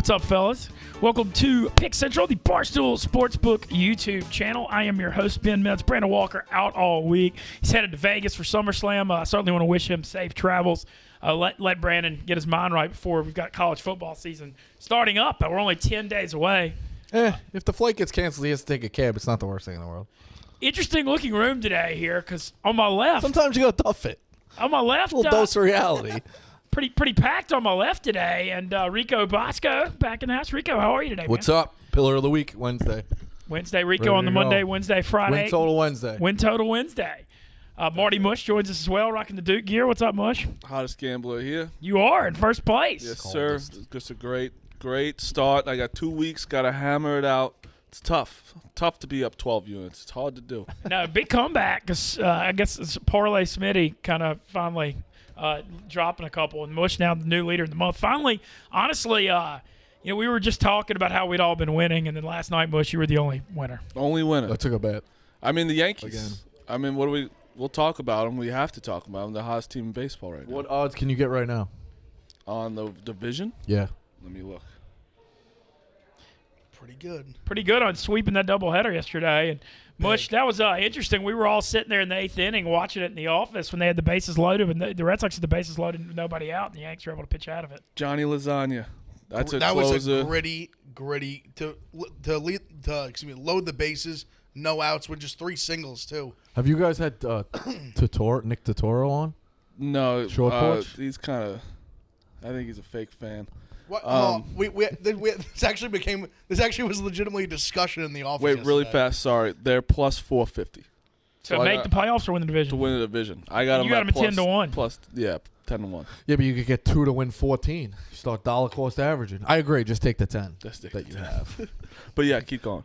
What's up, fellas? Welcome to Pick Central, the Barstool Sportsbook YouTube channel. I am your host, Ben Metz. Brandon Walker out all week. He's headed to Vegas for SummerSlam. I certainly want to wish him safe travels. Let Brandon get his mind right before we've got college football season starting up. We're only 10 days away. If the flight gets canceled, he has to take a cab. It's not the worst thing in the world. Interesting looking room today here because on my left. Sometimes you got to tough it. On my left. A little dose of reality. Pretty packed on my left today. And Rico Bosco back in the house. Rico, how are you today, man? What's up? Pillar of the week, Wednesday. Rico Ready on the to Monday, go. Wednesday, Friday. Win total Wednesday. Win total Wednesday. Marty Mush joins us as well, rocking the Duke gear. What's up, Mush? Hottest gambler here. You are in first place. Yes, sir. Just a great start. I got 2 weeks. Got to hammer it out. It's tough. Tough to be up 12 units. It's hard to do. No, big comeback because I guess it's Parlay Smitty kind of finally dropping a couple, and Mush now the new leader of the month. Finally, honestly, we were just talking about how we'd all been winning, and then last night, Mush, you were the only winner. Only winner. I took a bet. I mean, the Yankees. Again. I mean, what do we? We'll talk about them. We have to talk about them. The hottest team in baseball right now. What odds can you get right now? On the division? Yeah. Let me look. Pretty good on sweeping that doubleheader yesterday. And Mush, that was interesting. We were all sitting there in the eighth inning watching it in the office when they had the bases loaded, and the Red Sox had the bases loaded with nobody out, and the Yanks were able to pitch out of it. Johnny Lasagna. That's a that closer. was a gritty to load the bases, no outs with just 3 singles too. Have you guys had Nick Totoro on? No. Short porch? He's kind of. I think he's a fake fan. What? This actually was legitimately a discussion in the office. Wait, really yesterday. fast. Sorry, they're plus 450 To make the playoffs or win the to division. win the division. I got You them got them at 10-1. Plus, yeah, 10-1. Yeah, but you could get 2 to win 14. You start dollar cost averaging. I agree. Just take the 10 Just take that the you 10. have. But yeah, keep going.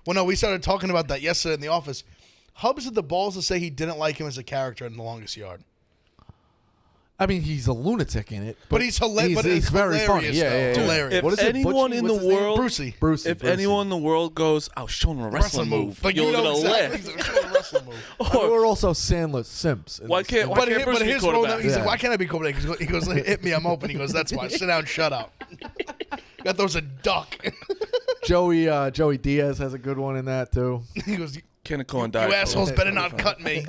Well, no, we started talking about that yesterday in the office. Hubbs had the balls to say he didn't like him as a character in The Longest Yard. I mean, he's a lunatic in it. But he's hilarious. He's very funny. Hilarious, Yeah, though. yeah, yeah. Hilarious. If What is it, anyone Butchie? in What's the his name? world, Brucey. if anyone in the world goes, "Oh, show him a wrestling move," Like, you're you know gonna exactly. laugh. Wrestling move. I mean, we're also Sandler Simps. Why can't But Bruce be his role now, quarterback? he's Yeah. like, why can't I be quarterback? He goes, hit me, I'm open. He goes, that's fine. Sit down, shut up. Got those a duck. Joey Diaz has a good one in that too. He goes, Kenneth Cohen you died. assholes better not cut me.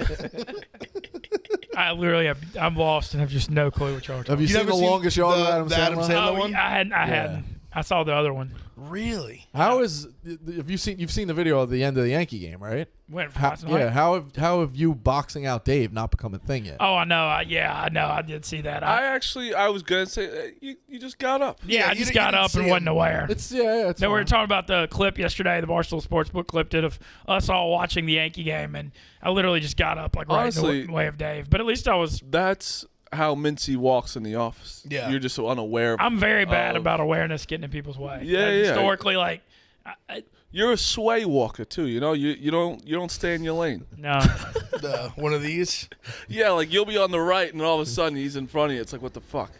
I literally I'm lost and have just no clue what y'all are talking Have you You seen never The seen Longest Yard with the Adam Adam Sandler? Sandler about. one? I hadn't. I saw the other one. Really? How is you've seen the video of the end of the Yankee game, right? Went How, last night. yeah. How have you boxing out Dave not become a thing yet? Oh, I know. I know. I did see that. I was gonna say you just got up. Yeah, I you just didn't- got you didn't up and see wasn't him. aware. It's No, we were fine. talking about the clip yesterday, the Barstool Sportsbook clip did of us all watching the Yankee game, and I literally just got up like right Honestly, in the way of Dave. But at least I was. That's how Mincy walks in the office. Yeah. You're just so unaware. I'm very bad of- about awareness getting in people's way. Yeah, Like, yeah. Historically, like, You're a sway walker too. You know, you don't stay in your lane. no. One of these? Yeah, like you'll be on the right, and all of a sudden he's in front of you. It's like, what the fuck?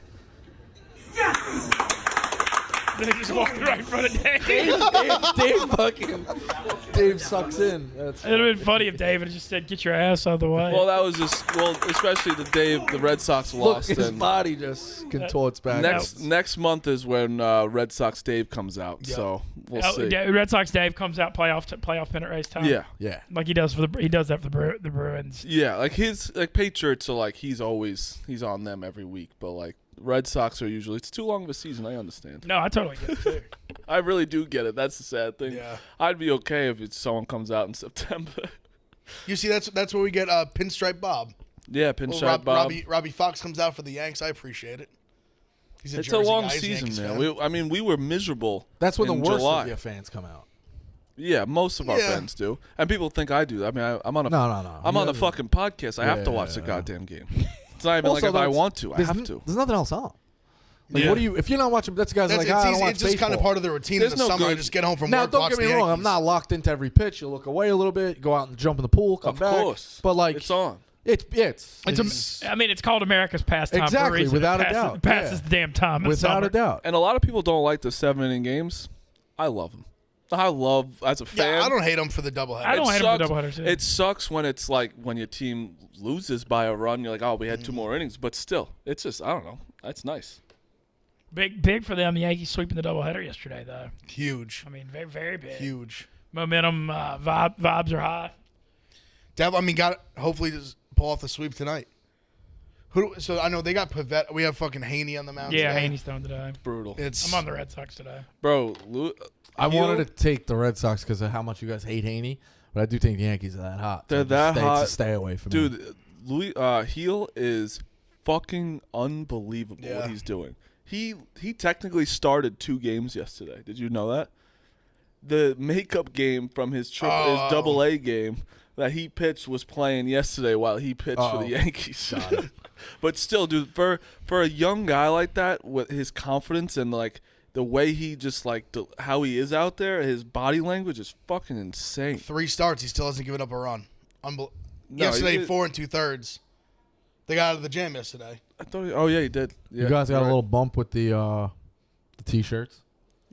They just walked right in front of Dave. Dave sucks in. That's It would have been funny if David just said, "Get your ass out of the way." Well, that was just especially the Red Sox look. lost. His and body just contorts back. next month is when Red Sox Dave comes out. Yep. So we'll see. Red Sox Dave comes out playoff pennant race time. Yeah. like he does he does that for the Bruins. Yeah, like Patriots are like he's on them every week, but like Red Sox are usually it's too long of a season. I understand. No, I totally get it too. I really do get it. That's the sad thing. Yeah. I'd be okay if someone comes out in September. You see, that's where we get Pinstripe Bob. Yeah, pinstripe Bob. Robbie Fox comes out for the Yanks. I appreciate it. He's It's Jersey a long guy. He's a season, Yankees man. fan. We were miserable. That's when the in worst July. of your fans come out. Yeah, most of our Yeah. fans do, and people think I do. I mean, I'm on a No. I'm on a Yeah. fucking podcast. I have to watch the Yeah. goddamn game. It's not even Also, like if I that's- want to. I have to. There's nothing else on. Like, Yeah. what do you? If you're not watching, that's guys That's, like, I don't watch it's just kind of baseball. part of the routine There's in the no summer. I good- just get home from Now, work, don't watch get me the wrong. I'm Yankees. not locked into every pitch. You look away a little bit, go out and jump in the pool, come Of back. course, But like, it's on. I mean, it's called America's pastime for a Exactly, reason. without It a passes, doubt. passes Yeah. the damn time. in without summer. a doubt. And a lot of people don't like the 7-inning games. I love them. I love as a fan. Yeah, I don't hate him for the doubleheader. I don't hate him for sucks- doubleheaders, yeah. It sucks when it's like when your team loses by a run. You're like, oh, we had 2 more innings, but still, it's just I don't know. That's nice. Big for them. The Yankees sweeping the doubleheader yesterday, though. Huge. I mean, very, very big. Huge. Momentum, vibes are high. Hopefully just pull off the sweep tonight. So I know they got Pivetta. We have fucking Haney on the mound. Yeah, today. Haney's throwing today. Brutal. I'm on the Red Sox today. Bro, I wanted to take the Red Sox because of how much you guys hate Haney, but I do think the Yankees are that hot. They're that hot. Stay away from me. Dude, Heel is fucking unbelievable what he's doing. He technically started 2 games yesterday. Did you know that? The makeup game from his Double-A game that he pitched was playing yesterday while he pitched for the Yankees. But still, dude, for a young guy like that, with his confidence and like the way he just how he is out there, his body language is fucking insane. 3 starts, he still hasn't given up a run. Yesterday, 4 2/3. They got out of the jam yesterday. I thought. He did. Yeah, you guys got a little bump with the T-shirts.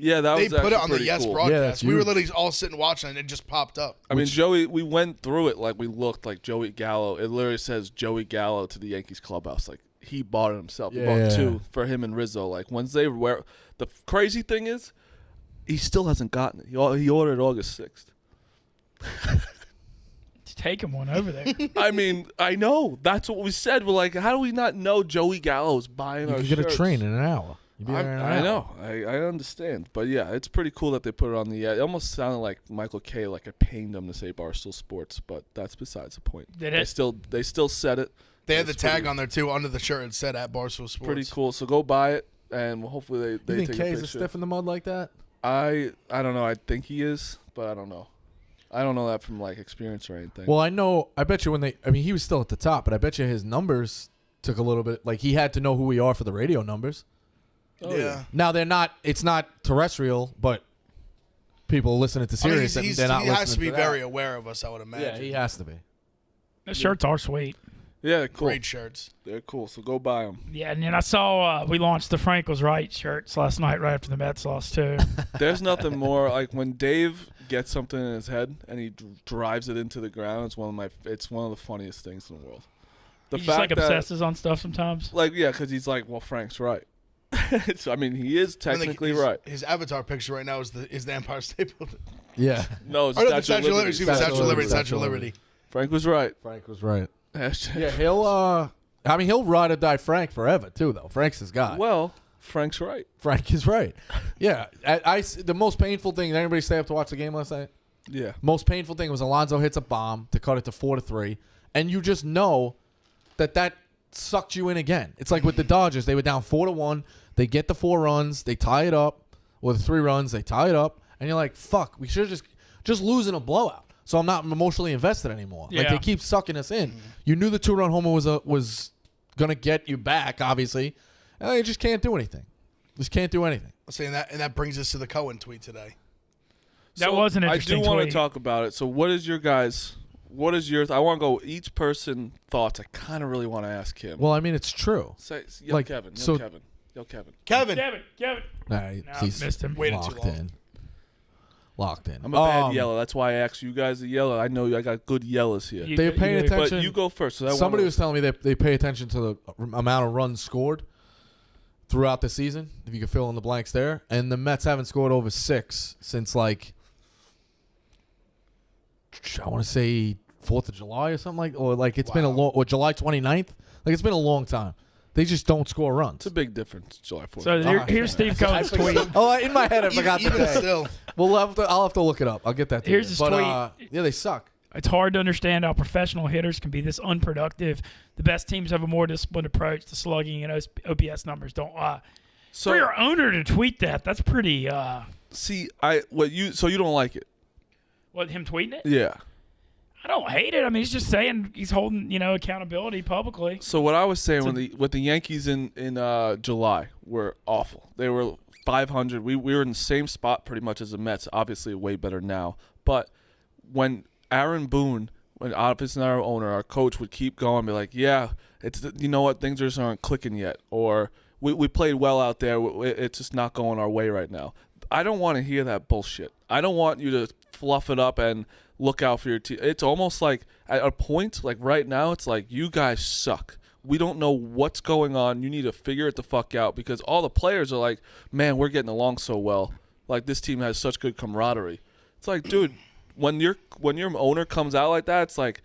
Yeah, that they was put it on the pretty Yes cool. broadcast. Yeah, we were literally all sitting watching, and it just popped up. I mean, Joey, we went through it like we looked like Joey Gallo. It literally says Joey Gallo to the Yankees clubhouse. Like he bought it himself. He bought 2 for him and Rizzo. Like once they wear. The crazy thing is, he still hasn't gotten it. He ordered August 6th. Just taking one over there. I mean, I know. That's what we said. We're like, how do we not know Joey Gallo's buying our shirts? You get a train in an hour. I know. I understand. But, yeah, it's pretty cool that they put it on the it almost sounded like Michael K. like I pained them to say Barstool Sports, but that's besides the point. Did it? They still said it. They had the tag on there, too, under the shirt. It said at Barstool Sports. Pretty cool. So go buy it, and hopefully they you think take K's a is picture. stiff in the mud like that? I don't know. I think he is, but I don't know. I don't know that from, like, experience or anything. Well, I bet you he was still at the top, but I bet you his numbers took a little bit. Like, he had to know who we are for the radio numbers. Oh, yeah. Now, it's not terrestrial, but people listening to Sirius, he they're not listening has to be that. very aware of us, I would imagine. Yeah, he has to be. The shirts are sweet. Yeah, cool. Great shirts. They're cool, so go buy them. Yeah, and then I saw we launched the Frank was right shirts last night right after the Mets lost too. There's nothing more like when Dave gets something in his head and he drives it into the ground. It's one of the funniest things in the world. He just like obsesses on stuff sometimes. Like because he's like, well, Frank's right. So I mean, he is technically right. His avatar picture right now is the Empire State Building. Yeah. No, it's the Statue of Liberty. Statue of Liberty. Frank was right. Frank was right. Hashtag. Yeah, he'll ride or die Frank forever too, though. Frank's his guy. Well, Frank's right. Frank is right. Yeah, the most painful thing. Did anybody stay up to watch the game last night? Yeah. Most painful thing was Alonso hits a bomb to cut it to 4-3, and you just know that sucked you in again. It's like with the Dodgers, they were down 4-1. They get the 4 runs, they tie it up, or the 3 runs, they tie it up, and you're like, fuck, we should have just losing a blowout. So I'm not emotionally invested anymore. Yeah. Like they keep sucking us in. You knew the 2-run homer was gonna get you back, obviously. And you just can't do anything. Just can't do anything. Saying that, and that brings us to the Cohen tweet today. That was an interesting I do want tweet. to talk about it. So what is your guys' I want to go each person thoughts. I kind of really want to ask him. Well, I mean, it's true. Yo, like, Kevin. so- Kevin. Kevin. Nah, he's missed him. Waited too locked long. in. Locked in. I'm a bad yeller. That's why I asked you guys to yell. I know I got good yellers here. They're paying attention. But you go first. So Somebody was telling me that they pay attention to the amount of runs scored throughout the season, if you could fill in the blanks there. And the Mets haven't scored over 6 since, like, I want to say 4th of July or something it's been a long, or July 29th. Like, it's been a long time. They just don't score runs. It's a big difference, July 4th. So here's Steve Cohen's tweet. In my head, I forgot the Even day. still, Well, I'll have to look it up. I'll get that to Here's you. his But, tweet. yeah, they suck. It's hard to understand how professional hitters can be this unproductive. The best teams have a more disciplined approach to slugging, and OPS numbers don't lie. So For your owner to tweet that, that's pretty. so you don't like it? What, him tweeting it? Yeah. I don't hate it. I mean, he's just saying he's holding accountability publicly. So what I was saying with the Yankees in July were awful. They were 500. We were in the same spot pretty much as the Mets. Obviously, way better now. But when Aaron Boone, when obviously our owner, our coach would keep going, be like, yeah, it's what, things just aren't clicking yet, or we played well out there. It's just not going our way right now. I don't want to hear that bullshit. I don't want you to fluff it up and look out for your team. It's almost like at a point, like right now, it's like you guys suck. we don't know what's going on. You need to figure it the fuck out because all the players are like, man, we're getting along so well. Like this team has such good camaraderie. It's like, dude, when your owner comes out like that, it's like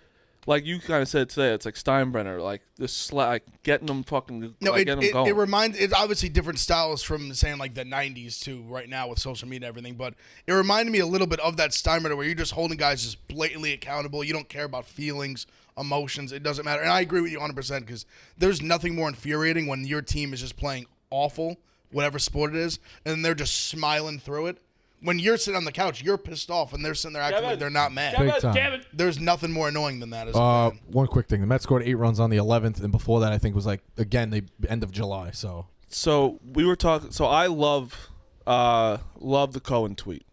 you kind of said today, it's like Steinbrenner, like this, like getting them fucking, no, like, getting them going. It reminds. It's obviously different styles from saying like the '90s to right now with social media and everything. But it reminded me a little bit of that Steinbrenner where you're just holding guys just blatantly accountable. You don't care about feelings, emotions. It doesn't matter. And I agree with you 100% because there's nothing more infuriating when your team is just playing awful, whatever sport it is, and they're just smiling through it. When you're sitting on the couch, you're pissed off, and they're sitting there acting like they're not mad. Big time. Kevin. There's nothing more annoying than that as a fan. One quick thing. The Mets scored 8 runs on the 11th, and before that, I think was like, again, the end of July. So we were talking. So I love the Cohen tweet.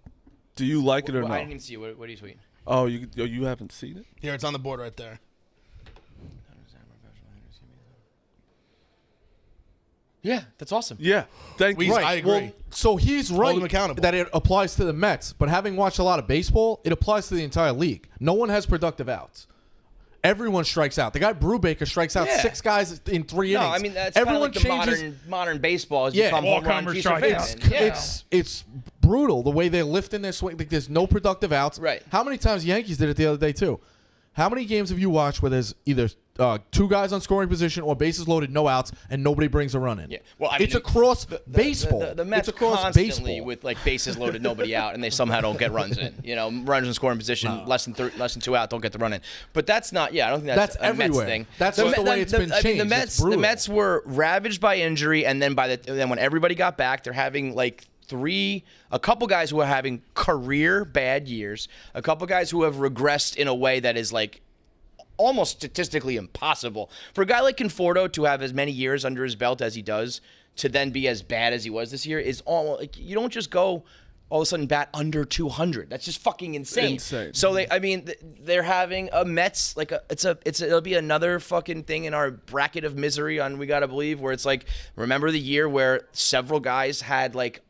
Do you like it or not? I didn't even see it. What do you tweet? Oh, you haven't seen it? Here, it's on the board right there. Yeah, that's awesome. Yeah. Thank you. I agree. Well, so he's right him accountable. that it applies to the Mets, but having watched a lot of baseball, it applies to the entire league. No one has productive outs. Everyone strikes out. The guy Brubaker strikes out 6 guys in 3 innings. No, I mean that's kind of like the modern baseball has become home run, feast or famine. It's brutal the way they're lifting their swing. Like, there's no productive outs. Right. How many times the Yankees did it the other day too? How many games have you watched where there's either 2 guys on scoring position or bases loaded, no outs, and nobody brings a run in? Yeah. Well, I mean, it's across baseball. The Mets it's across constantly baseball. with like bases loaded, nobody out, and they somehow don't get runs in. You know, runners in scoring position, less than 2 out, don't get the run in. But that's not. Yeah, I don't think that's a everywhere. Mets thing. That's just the way it's been changed. The Mets were ravaged by injury, and then then when everybody got back, they're having like a couple guys who are having career bad years, a couple guys who have regressed in a way that is like almost statistically impossible for a guy like Conforto to have as many years under his belt as he does to then be as bad as he was this year is almost like you don't just go all of a sudden bat under 200. That's just fucking insane. So they're having a Mets like it'll be another fucking thing in our bracket of misery on We Gotta Believe where it's like remember the year where several guys had like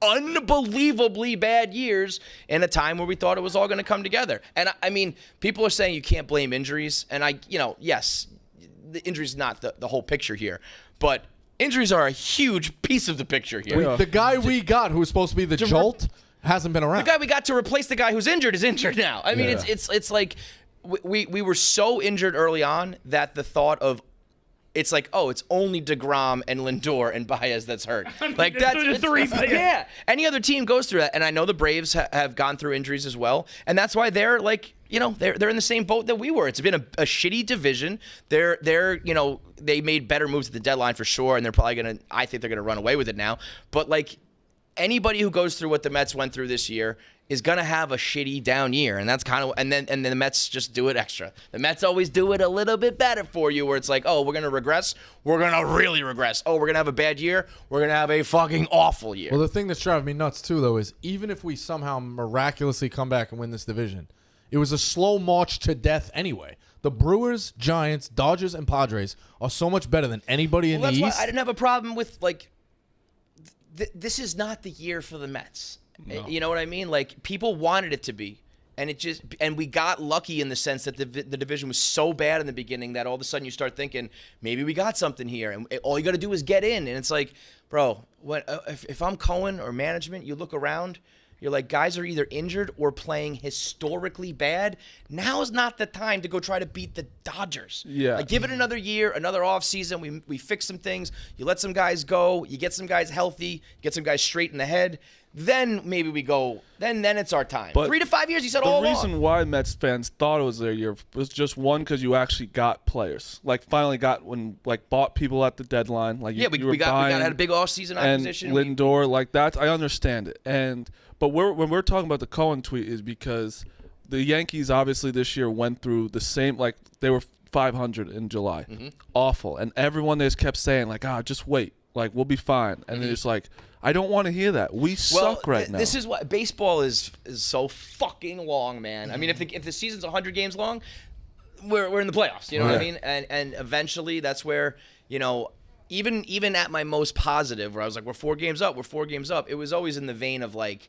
unbelievably bad years in a time where we thought it was all going to come together. And I mean, people are saying you can't blame injuries. And yes, the injuries not the whole picture here, but injuries are a huge piece of the picture here. The guy we got who was supposed to be the jolt hasn't been around. The guy we got to replace the guy who's injured is injured now. I mean, it's like we were so injured early on that the thought of it's like, oh, it's only DeGrom and Lindor and Baez that's hurt. Like that's the 3. Yeah. Any other team goes through that, and I know the Braves have gone through injuries as well, and that's why they're like, they're in the same boat that we were. It's been a shitty division. They're they made better moves at the deadline for sure, and they're probably I think they're gonna run away with it now. But like anybody who goes through what the Mets went through this year is gonna have a shitty down year, and that's kind of and then the Mets just do it extra. The Mets always do it a little bit better for you, where it's like, oh, we're gonna regress, we're gonna really regress. Oh, we're gonna have a bad year, we're gonna have a fucking awful year. Well, the thing that's driving me nuts too, though, is even if we somehow miraculously come back and win this division, it was a slow march to death anyway. The Brewers, Giants, Dodgers, and Padres are so much better than anybody in the East. That's why I didn't have a problem with like. This is not the year for the Mets. No. You know what I mean? Like people wanted it to be, and we got lucky in the sense that the division was so bad in the beginning that all of a sudden you start thinking maybe we got something here, and all you got to do is get in. And it's like, bro, if I'm Cohen or management, you look around. You're like, guys are either injured or playing historically bad. Now is not the time to go try to beat the Dodgers. Yeah. Like, give it another year, another offseason. We fix some things. You let some guys go. You get some guys healthy. Get some guys straight in the head. Then maybe we go. Then it's our time. But 3 to 5 years, you said all along. The reason why Mets fans thought it was their year was just one, because you actually got players. Like finally got bought people at the deadline. Like we had a big offseason acquisition. And Lindor, like that, I understand it. But when we're talking about the Cohen tweet is because the Yankees obviously this year went through the same, like they were 500 in July. Mm-hmm. Awful. And everyone just kept saying like, just wait. Like we'll be fine. And it's like, I don't want to hear that. We suck right now. This is what baseball is so fucking long, man. I mean, if the season's 100 games long, we're in the playoffs. You know what I mean? And eventually that's where, even at my most positive, where I was like, we're 4 games up, it was always in the vein of like,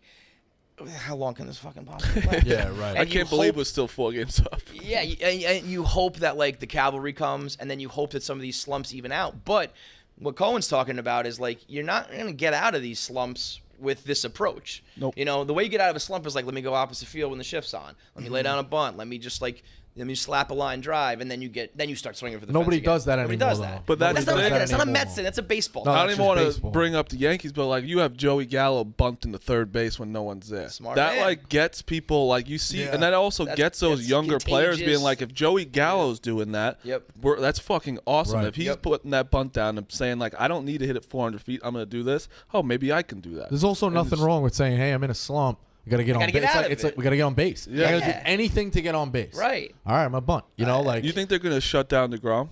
how long can this fucking possibly last? Yeah, right. I can't believe we're still 4 games up. Yeah, and you hope that like the cavalry comes, and then you hope that some of these slumps even out. But what Cohen's talking about is like you're not going to get out of these slumps with this approach. Nope. You know, the way you get out of a slump is like, let me go opposite field when the shift's on. Let me lay down a bunt. Let me slap a line drive, and then you start swinging for the Nobody fence again. does that Nobody anymore. does though. that. But That's not Nobody like does that's not a anymore. Mets thing. That's a baseball No, thing. I don't that's even just want to baseball. bring up the Yankees, but like you have Joey Gallo bumped into third base when no one's there. Smart that man. like gets people like you see, Yeah. and that also gets those that's younger players being contagious. like, if Joey Gallo's doing that, Yep. that's fucking awesome. Right. If he's Yep. putting that bunt down and saying like, I don't need to hit it 400 feet, I'm gonna do this. Oh, maybe I can do that. There's also And nothing it's- wrong with saying, "Hey, I'm in a slump. We gotta get on gotta base." get out of It's it. like we gotta get on base. Yeah. I gotta do Yeah. anything to get on base. Right. All right, I'm a bunt. You know, like You think they're gonna shut down DeGrom?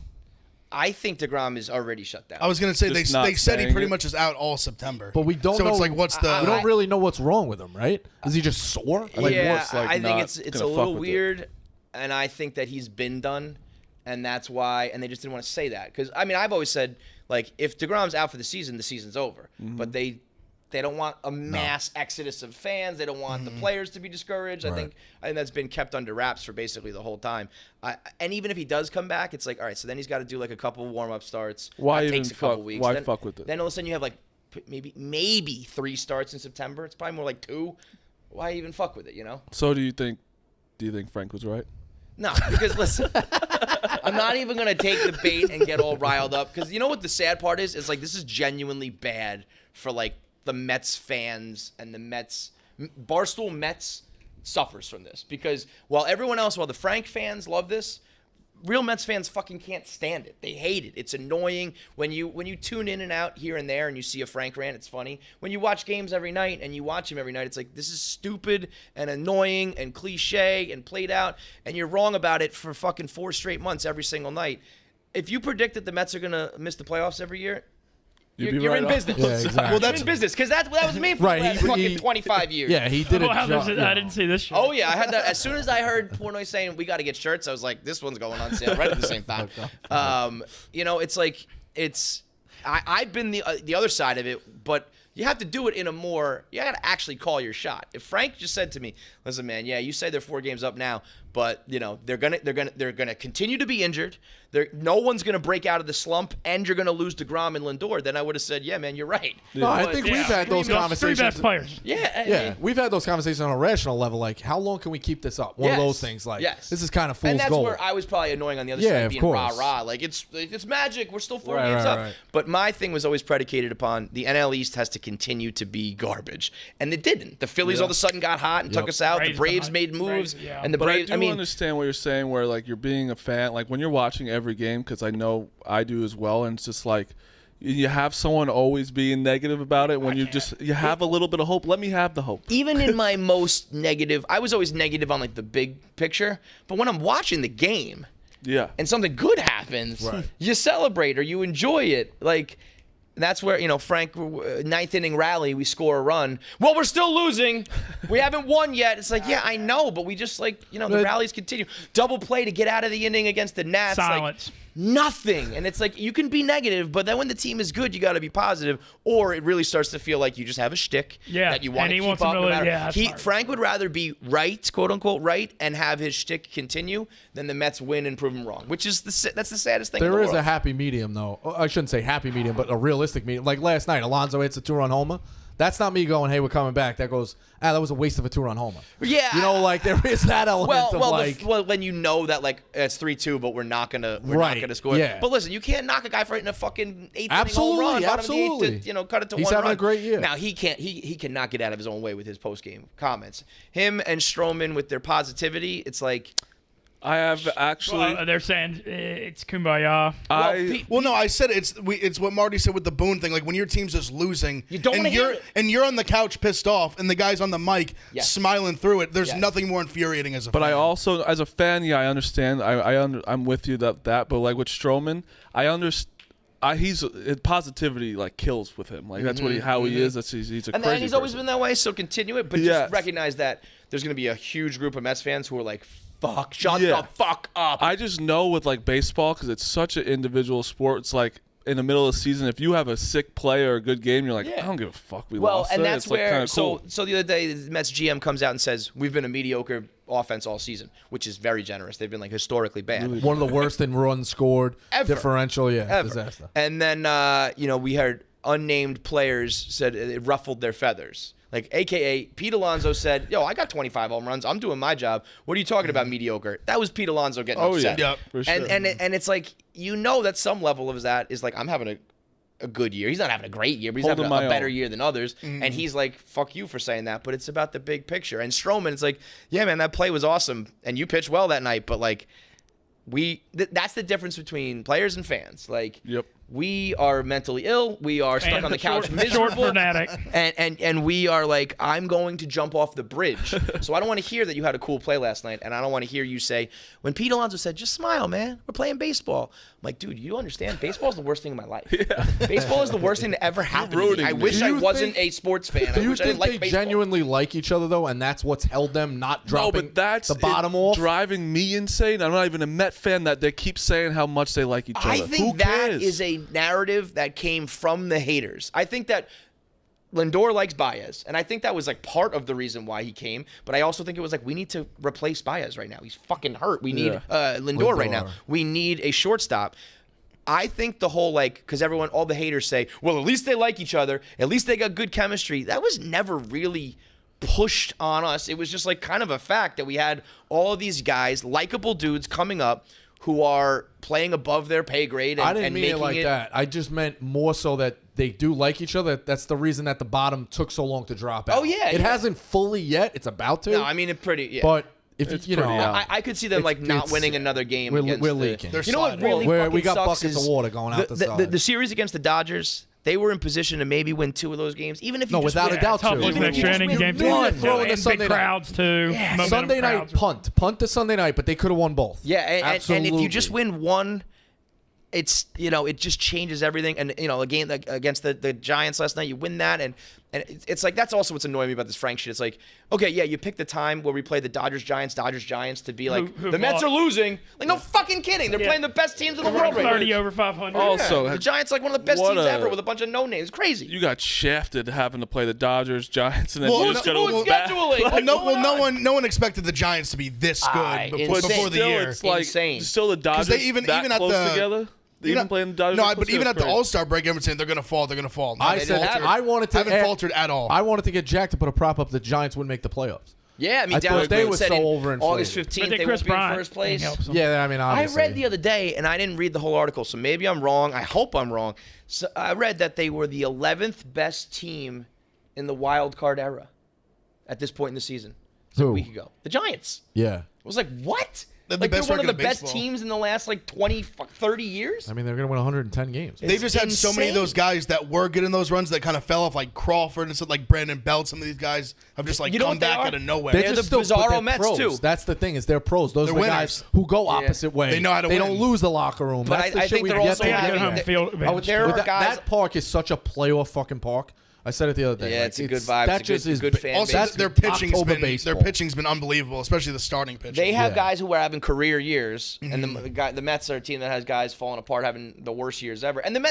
I think DeGrom is already shut down. I was gonna say Just they not said he saying pretty it. much is out all September. But we don't So know. it's like, what's the? we don't really know what's wrong with him, right? Is he just sore? Like, yeah, what's, like, I think not it's gonna a little fuck with it? weird, and I think that he's been done, and that's why. And they just didn't want to say that because I mean I've always said like if DeGrom's out for the season's over. Mm-hmm. But they don't want a mass exodus of fans. They don't want the players to be discouraged. I think that's been kept under wraps for basically the whole time. And even if he does come back, it's like all right. So then he's got to do like a couple warm-up starts. Why that even takes a couple fuck- weeks. why then, fuck with it? Then all of a sudden you have like maybe 3 starts in September. It's probably more like 2. Why even fuck with it? You know. So do you think Frank was right? No, because listen, I'm not even going to take the bait and get all riled up because you know what the sad part is? It's like this is genuinely bad for like the Mets fans and the Mets. Barstool Mets suffers from this because while the Frank fans love this, real Mets fans fucking can't stand it. They hate it. It's annoying when you tune in and out here and there and you see a Frank rant. It's funny when you watch games every night and you watch him every night. It's like this is stupid and annoying and cliche and played out, and you're wrong about it for fucking 4 straight months every single night. If you predict that the Mets are gonna miss the playoffs every year, you're in business. Yeah, exactly. Well, You're that's in business because that was me for Right, the last he- fucking 25 years. Yeah, he did Oh, it. I didn't see this shit. Oh yeah, I had that as soon as I heard Portnoy saying we got to get shirts. I was like, this one's going on sale right at the same time. You know, it's like I've been the other side of it, but you have to do it in a more. You got to actually call your shot. If Frank just said to me, "Listen, man, yeah, you say they're 4 games up now, but you know they're gonna continue to be injured. No one's gonna break out of the slump, and you're gonna lose DeGrom and Lindor," then I would have said, "Yeah, man, you're right." No, I But- think Yeah. we've had those 3 conversations. best players. Yeah, I Yeah, mean, we've had those conversations on a rational level. Like, how long can we keep this up? One of Yes. those things. Like, Yes. this is kind of fool's and that's gold. where I was probably annoying on the other Yeah, side, of being course. rah-rah. Like, it's magic. We're still 4 Right, games right, up. right. But my thing was always predicated upon the NL East has to continue to be garbage. And it didn't. The Phillies all of a sudden got hot and took us out. Braves The Braves got made hot. moves. Braves, yeah. And the But Braves, I do mean, understand what you're saying, where like you're being a fan, like when you're watching every game, because I know I do as well, and it's just like you have someone always being negative about it when you have a little bit of hope. Let me have the hope. even in my most negative, I was always negative on like the big picture. But when I'm watching the game Yeah. and something good happens, Right. you celebrate or you enjoy it. Like, that's where, you know, Frank, 9th inning rally, we score a run. Well, we're still losing. We haven't won yet. It's like, yeah, I know, but we just like, you know, the But- rallies continue. Double play to get out of the inning against the Nats. like, Silence. nothing. And it's like, you can be negative, but then when the team is good, you got to be positive, or it really starts to feel like you just have a shtick Yeah, that you want and to he keep wants up. to No really- matter. yeah, that's hard. Frank would rather be right, quote unquote, right, and have his shtick continue than the Mets win and prove him wrong, which is that's the saddest thing. in There the is world. a happy medium, though. I shouldn't say happy medium, but a realistic medium. Like last night, Alonso hits a 2-run homer. That's not me going, "Hey, we're coming back." That goes, "That was a waste of a 2-run homer." Yeah, You know, like there is that element of like. well, when you know that like it's 3-2, but we're not gonna Right, score. yeah. But listen, you can't knock a guy for hitting a fucking 8th Absolutely, inning home run, bottom of the absolutely. eighth to, you know, cut it to He's 1 having run. a great year. Now he can't. He cannot get out of his own way with his post game comments. Him and Stroman with their positivity, it's like. I have actually. Well, they're saying it's kumbaya. Well, no, I said it's what Marty said with the Boone thing. Like when your team's just losing, You don't and wanna hear it. and you're on the couch pissed off, and the guy's on the mic Yes. smiling through it. There's Yes. nothing more infuriating as a But fan. I also, as a fan, yeah, I understand. I'm with you that. But like with Stroman, I understand. Positivity like kills with him. Like that's how he is. He's a And crazy then he's always person. been that way, so continue it. But Yes. just recognize that there's going to be a huge group of Mets fans who are like, "Fuck, shut Yeah. the fuck up." I just know with like baseball, because it's such an individual sport. It's like in the middle of the season, if you have a sick play or a good game, you're like, Yeah. I don't give a fuck. We Well, lost and it. that's It's like where kinda cool. so the other day the Mets GM comes out and says we've been a mediocre offense all season, which is very generous. They've been like historically bad. One of the worst in runs scored, Ever. differential, Ever. disaster. And then we heard unnamed players said it ruffled their feathers. Like, AKA, Pete Alonso said, yo, I got 25 home runs. I'm doing my job. What are you talking about, mediocre? That was Pete Alonso getting upset. yeah. For sure. And it's like, that some level of that is like, I'm having a good year. He's not having a great year, but he's Holding having a my better own. year than others. And he's like, fuck you for saying that. But it's about the big picture. And Stroman, it's like, yeah, man, that play was awesome. And you pitched well that night. But, like, that's the difference between players and fans. Like, Yep. we are mentally ill. We are stuck And on the couch short miserable. fanatic. And we are like, I'm going to jump off the bridge. So I don't want to hear that you had a cool play last night, and I don't want to hear you say, when Pete Alonso said, just smile, man, we're playing baseball. I'm like, dude, you understand? Baseball is the worst thing in my life. Baseball is the worst thing to ever happen to me. ruining I me. wish Do I you wasn't think- a sports fan. Do I you wish I didn't think like they baseball. genuinely like each other, though, and that's what's held them not No, dropping but that's the bottom it off? driving me insane. I'm not even a Met fan that they keep saying how much they like each other. I Who think that cares? is a narrative that came from the haters. I think that Lindor likes Baez, and I think that was like part of the reason why he came. But I also think it was like, we need to replace Baez right now. He's fucking hurt. We need Lindor right now. Lindor. We need a shortstop. I think the whole because all the haters say, well, at least they like each other. At least they got good chemistry. That was never really pushed on us. It was just like kind of a fact that we had all of these guys, likable dudes coming up who are playing above their pay grade. And, I didn't and mean making it like that. I just meant more so that they do like each other. That's the reason that the bottom took so long to drop out. Oh, yeah, It yeah. hasn't fully yet. It's about to. No, I mean, yeah. But if It's you know, pretty out. I could see them It's- not it's- winning another game. we're against leaking. They're You know what sliding. really we fucking got sucks buckets is of water going out the side. the series against the Dodgers. They were in position to maybe win 2 of those games, even if you No, just without win. a doubt, Tough too. looking Even if extra you inning just game. win one, throw in the And Sunday big night. crowds too. Momentum Sunday night crowds. punt to Sunday night, but they could have won both. Yeah, and if you just Absolutely. win one, it's it just changes everything. And a game against the Giants last night, you win that, and it's like that's also what's annoying me about this Frank shit. It's like, okay, yeah, you pick the time where we play the Dodgers Giants to be like Who the Mets lost. are losing. Like, no fucking kidding, they're Yeah. playing the best teams in the We're world right now. 30 over 500. Also, The Giants are like one of the best what teams a- ever with a bunch of no names. Crazy. You got shafted having to play the Dodgers, Giants, and then Well, you no- just got who's to back. scheduling? Well, Like, no one expected the Giants to be this good Insane. before the Still, year. it's like Insane. still the Dodgers they even that at close the together. They even playing the Dodgers. No, that but close even together at the is crazy. All-Star break, everyone's saying they're going to fall. They're going to fall. I they said haven't. I wanted to Haven't faltered at all. I wanted to get Jack to put a prop up. The Giants wouldn't make the playoffs. Yeah, I mean, I down thought they the were said so in overinflated. August But 15th, then they Chris won't be in Bryant first place. helps them. Yeah, I mean, I obviously. read the other day, and I didn't read the whole article, so maybe I'm wrong. I hope I'm wrong. So I read that they were the 11th best team in the wild card era at this point in the season. It was Who? a week ago. The Giants. Yeah. I was like, what? They're the Like, they're best one of the record in best baseball. teams in the last, 30 years? I mean, they're going to win 110 games. They've just had so many of those insane. guys that were getting those runs that kind of fell off, like Crawford and stuff, like Brandon Belt. Some of these guys have just You know come what they back are? out of nowhere. They're the but Bizarro they're Mets, pros. too. That's the thing is they're pros. Those They're are the winners. guys who go opposite way. They know how to They win. don't lose the locker room. But That's the I shit think we they're get also They to have having- good home field advantage. there But are that, guys- that park is such a playoff fucking park. I said it the other day. Yeah, Like, it's a good vibe. That It's a just good- is good fan ba- base. Also, that's their pitching's October been baseball. unbelievable, especially the starting pitching. They have Yeah. guys who are having career years, and the Mets are a team that has guys falling apart, having the worst years ever. And the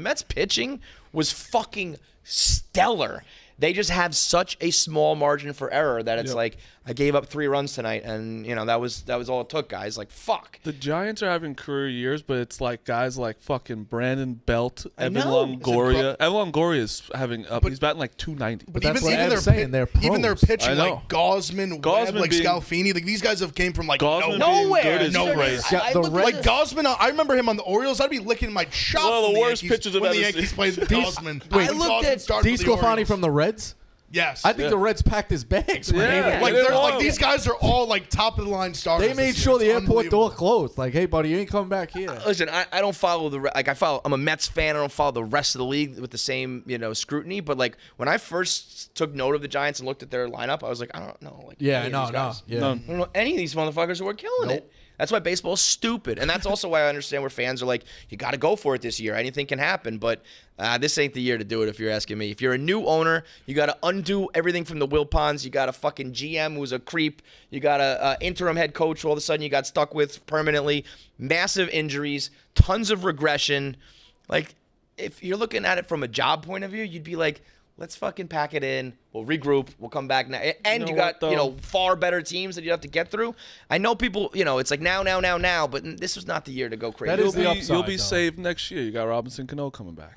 Mets pitching was fucking stellar. They just have such a small margin for error that it's like, I gave up 3 runs tonight, and that was all it took, guys. Like, fuck. The Giants are having career years, but it's like guys like fucking Brandon Belt, Evan know. Longoria. Evan Longoria is having he's batting like 290. But that's even, what even I'm their saying, they're even their pros. pitching, I know. like Gosman, Gosman Webb, like being- Scalfini, like these guys have came from like Gosman nowhere. being Nowhere. good is No crazy. way. Yeah, the looked Reds- at Like Gosman, I remember him on the Orioles. I'd be licking my chops. One of the when worst Yankees, pitchers I've when the ever Yankees seen. played Gosman. Wait, I looked at D. Sclafani from the Reds? Yes. I think the Reds packed his bags. when Yeah. they went. like They they're won. like these guys are all like top of the line starters. They made this sure year. the It's airport door unbelievable. closed. Like, hey, buddy, you ain't coming back here. Listen, I don't follow I'm a Mets fan. I don't follow the rest of the league with the same, scrutiny. But like when I first took note of the Giants and looked at their lineup, I was like, I don't know. Like, Yeah, any of no, these no. guys. Yeah. None. I don't know any of these motherfuckers who are killing it. That's why baseball is stupid. And that's also why I understand where fans are like, you got to go for it this year. Anything can happen. But this ain't the year to do it if you're asking me. If you're a new owner, you got to undo everything from the Wilpons. You got a fucking GM who's a creep. You got a interim head coach who all of a sudden you got stuck with permanently. Massive injuries. Tons of regression. Like, if you're looking at it from a job point of view, you'd be like, let's fucking pack it in. We'll regroup. We'll come back now. And you got, far better teams that you have to get through. I know people, it's like now, but this was not the year to go crazy. That is the upside, You'll be though. saved next year. You got Robinson Cano coming back.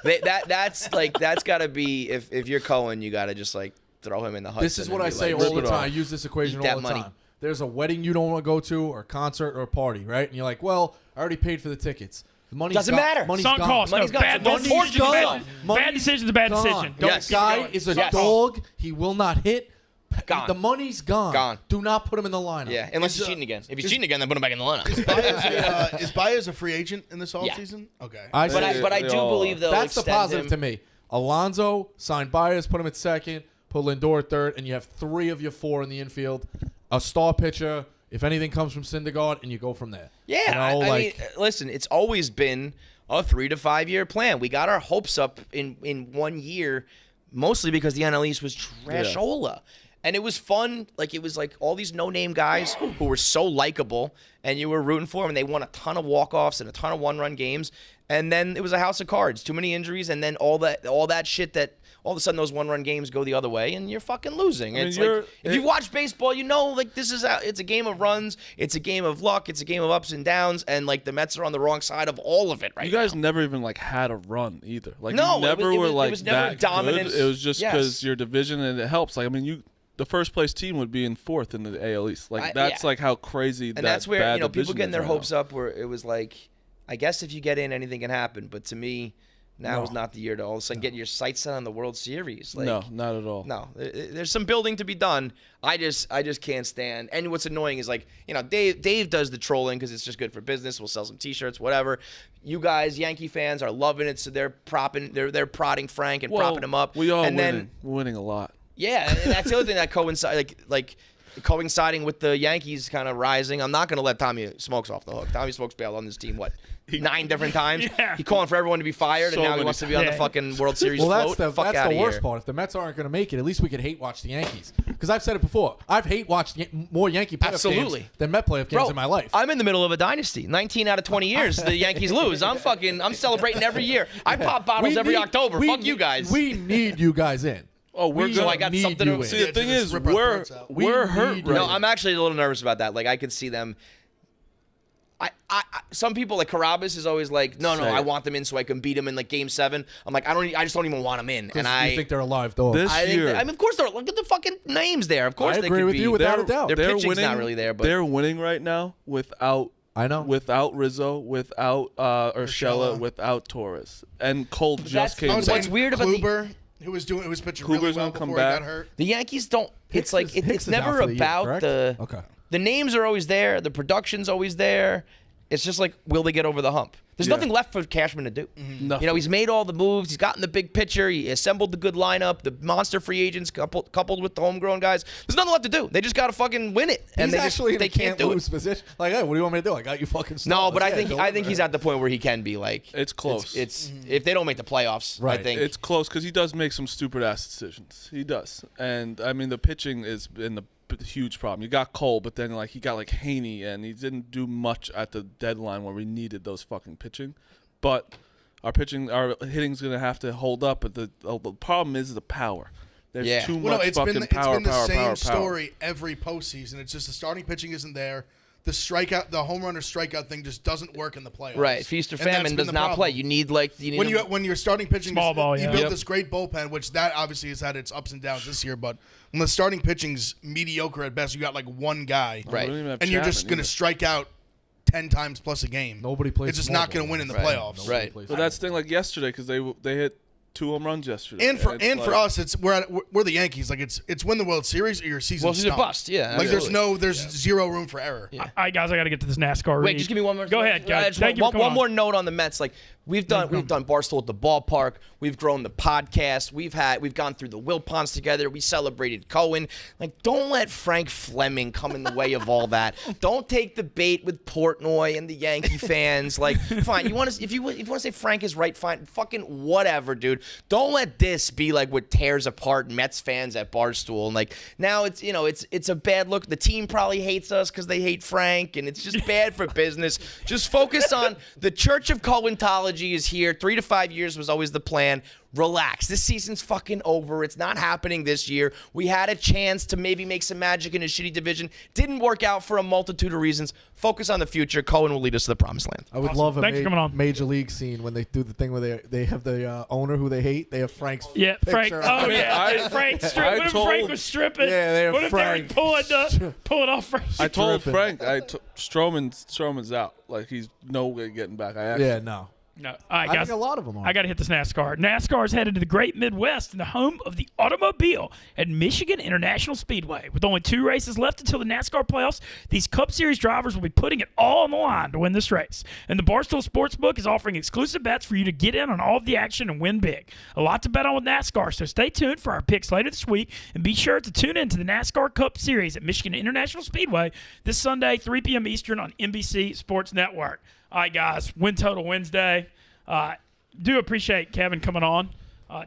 That's got to be, if you're Cohen, you got to just like throw him in the Hudson. This is what I say like, all the rip it time. off. I use this equation Eat all that the money. time. There's a wedding you don't want to go to, or a concert, or a party, right? And you're like, well, I already paid for the tickets. The money's Doesn't gone. matter. Money's Sunk gone. cost. No, Money's gone. bad Money's decision. gone. Bad decision's a bad Gone. decision. Don't Yes. This guy is a Yes. dog. He will not hit. Gone. The money's gone. Gone. Do not put him in the lineup. Yeah, unless he's cheating again. If he's cheating again, then put him back in the lineup. Is Baez a free agent in this offseason? Okay. I But say I do believe they'll that's the extend positive him. to me. Alonso, sign Baez, put him at second, put Lindor at third, and you have 3 of your 4 in the infield. A star pitcher, if anything comes from Syndergaard, and you go from there. Yeah, You know, I mean, listen, it's always been a 3 to 5 year plan. We got our hopes up in 1 year, mostly because the NL East was trashola. And it was fun. Like, it was like all these no-name guys who were so likable, and you were rooting for them, and they won a ton of walk-offs and a ton of one-run games. And then it was a house of cards. Too many injuries, and then all that shit that all of a sudden those one-run games go the other way, and you're fucking losing. It's like, if you watch baseball, like, this is it's a game of runs, it's a game of luck, it's a game of ups and downs, and like the Mets are on the wrong side of all of it right You guys now. never even like had a run either. Like No, you never it were was like never that dominance. good. It was just because Yes. your division and it helps. Like I mean, the first place team would be in 4th in the AL East. Like that's like how crazy. And that's where bad people division getting is their right hopes now. up. Where it was like, I guess if you get in, anything can happen. But to me, now is not the year to all of a sudden get your sights set on the World Series. Like, No, not at all. No, there's some building to be done. I just can't stand. And what's annoying is like, Dave does the trolling because it's just good for business. We'll sell some T-shirts, whatever. You guys, Yankee fans, are loving it, so they're prodding Frank and propping him up. We are and winning. then We're winning a lot. yeah, and that's the other thing that coinciding with the Yankees kind of rising. I'm not going to let Tommy Smokes off the hook. Tommy Smokes bailed on this team, 9 different times? Yeah. He calling for everyone to be fired, So and now he many wants to be on the times. fucking World Series Well, float. that's Fuck the outta worst here. part. If the Mets aren't going to make it, at least we could hate watch the Yankees. Because I've said it before. I've hate watched more Yankee playoff Absolutely. games than Met playoff games Bro, in my life. I'm in the middle of a dynasty. 19 out of 20 years, the Yankees lose. I'm celebrating every year. I pop bottles every October. Fuck you guys. We need you guys in. Oh, we're We good. So I got need something you to in. See, the thing just is, rip our we're throats out. We hurt need right No, you. I'm actually a little nervous about that. Like, I could see them. I some people like Carabas is always like, no, Say I it. want them in so I can beat them in like Game 7. I'm like, I just don't even want them in. And you think they're a live dog. This year. I mean, of course they're. Look at the fucking names there. Of course I they agree could with be. you without a doubt. Their They're pitching's winning, not really there, but they're winning right now without. I know. Without Rizzo, without Urshela, without Torres, and Cole just came what's back. weird about the- Kluber, who was pitching really Kluber's well gonna come before he back. got hurt. the Yankees don't. It's like Hicks it's is out never for the year, about correct? the. Okay. The names are always there. The production's always there. It's just like, will they get over the hump? There's Yeah. nothing left for Cashman to do. Nothing. He's made all the moves. He's gotten the big picture. He assembled the good lineup. The monster free agents coupled with the homegrown guys. There's nothing left to do. They just got to fucking win it. And He's they actually in they a can't do lose it. position. Like, hey, what do you want me to do? I got you fucking No, stars. but I Yeah, think deliver. he's at the point where he can be like. It's close. It's if they don't make the playoffs, I Right. think. It's close because he does make some stupid ass decisions. He does, and I mean the pitching is in the huge problem. You got Cole, but then like he got like Haney, and he didn't do much at the deadline where we needed those fucking pitching. But our hitting's gonna have to hold up. But the problem is the power. There's Yeah. too Well, much it's fucking been power. the same power. story every postseason. It's just the starting pitching isn't there. The home run or strikeout thing just doesn't work in the playoffs. Right, feast or And that's famine been does the not problem. play. You need When you're starting pitching, Small ball, you yeah. build Yep. this great bullpen, which that obviously has had its ups and downs this year. But when the starting pitching's mediocre at best, you got like one guy, Right. We don't even have and you're just Chapman going to either. strike out 10 times plus a game. Nobody plays It's just small not going ball. to win in the Right. playoffs. Nobody Right. plays But that's the thing. Like yesterday, because they hit 2 home runs yesterday. And for it's for like- us, it's we're the Yankees. Like it's win the World Series or your season. Well, she's a stunk. bust. Yeah, Like absolutely. there's zero room for error. Yeah. All right, guys, I got to get to this NASCAR. Wait, read. just give me one more. Go ahead, guys. Just Thank you. one more note on the Mets. Like we've done Barstool at the ballpark. We've grown the podcast. We've gone through the Wilpons together. We celebrated Cohen. Like, don't let Frank Fleming come in the way of all that. Don't take the bait with Portnoy and the Yankee fans. Like, fine, if you want to say Frank is right, fine, fucking whatever, dude. Don't let this be like what tears apart Mets fans at Barstool. And like now it's a bad look. The team probably hates us because they hate Frank, and it's just bad for business. Just focus on the Church of Cohentology technology is here. 3 to 5 years was always the plan. Relax. This season's fucking over. It's not happening this year. We had a chance to maybe make some magic in a shitty division. Didn't work out for a multitude of reasons. Focus on the future. Cohen will lead us to the promised land. I would love a Thanks for coming on. major league scene when they do the thing where they have the owner who they hate. They have Frank's Yeah, Frank. picture. Oh, yeah. Frank Frank was stripping. Yeah, they have what if Frank. they were pulling off Frank? I told Tripping. Frank, Stroman's out. Like, he's no way getting back. Yeah, no. No. All right, I guys. think a lot of them are. I got to hit this NASCAR. NASCAR is headed to the great Midwest and the home of the automobile at Michigan International Speedway. With only 2 races left until the NASCAR playoffs, these Cup Series drivers will be putting it all on the line to win this race. And the Barstool Sportsbook is offering exclusive bets for you to get in on all of the action and win big. A lot to bet on with NASCAR, so stay tuned for our picks later this week, and be sure to tune in to the NASCAR Cup Series at Michigan International Speedway this Sunday, 3 p.m. Eastern on NBC Sports Network. All right, guys, Win Total Wednesday. Do appreciate Kevin coming on,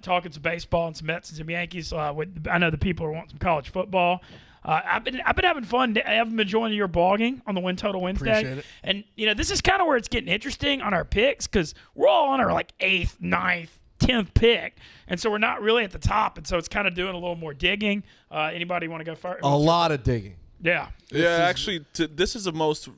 talking some baseball and some Mets and some Yankees. I know the people are wanting some college football. I've been having fun. I've been enjoying your blogging on the Win Total Wednesday. Appreciate it. And this is kind of where it's getting interesting on our picks because we're all on our 8th, 9th, 10th pick, and so we're not really at the top. And so it's kind of doing a little more digging. Anybody want to go first? A lot of digging. Yeah. Actually, this is the most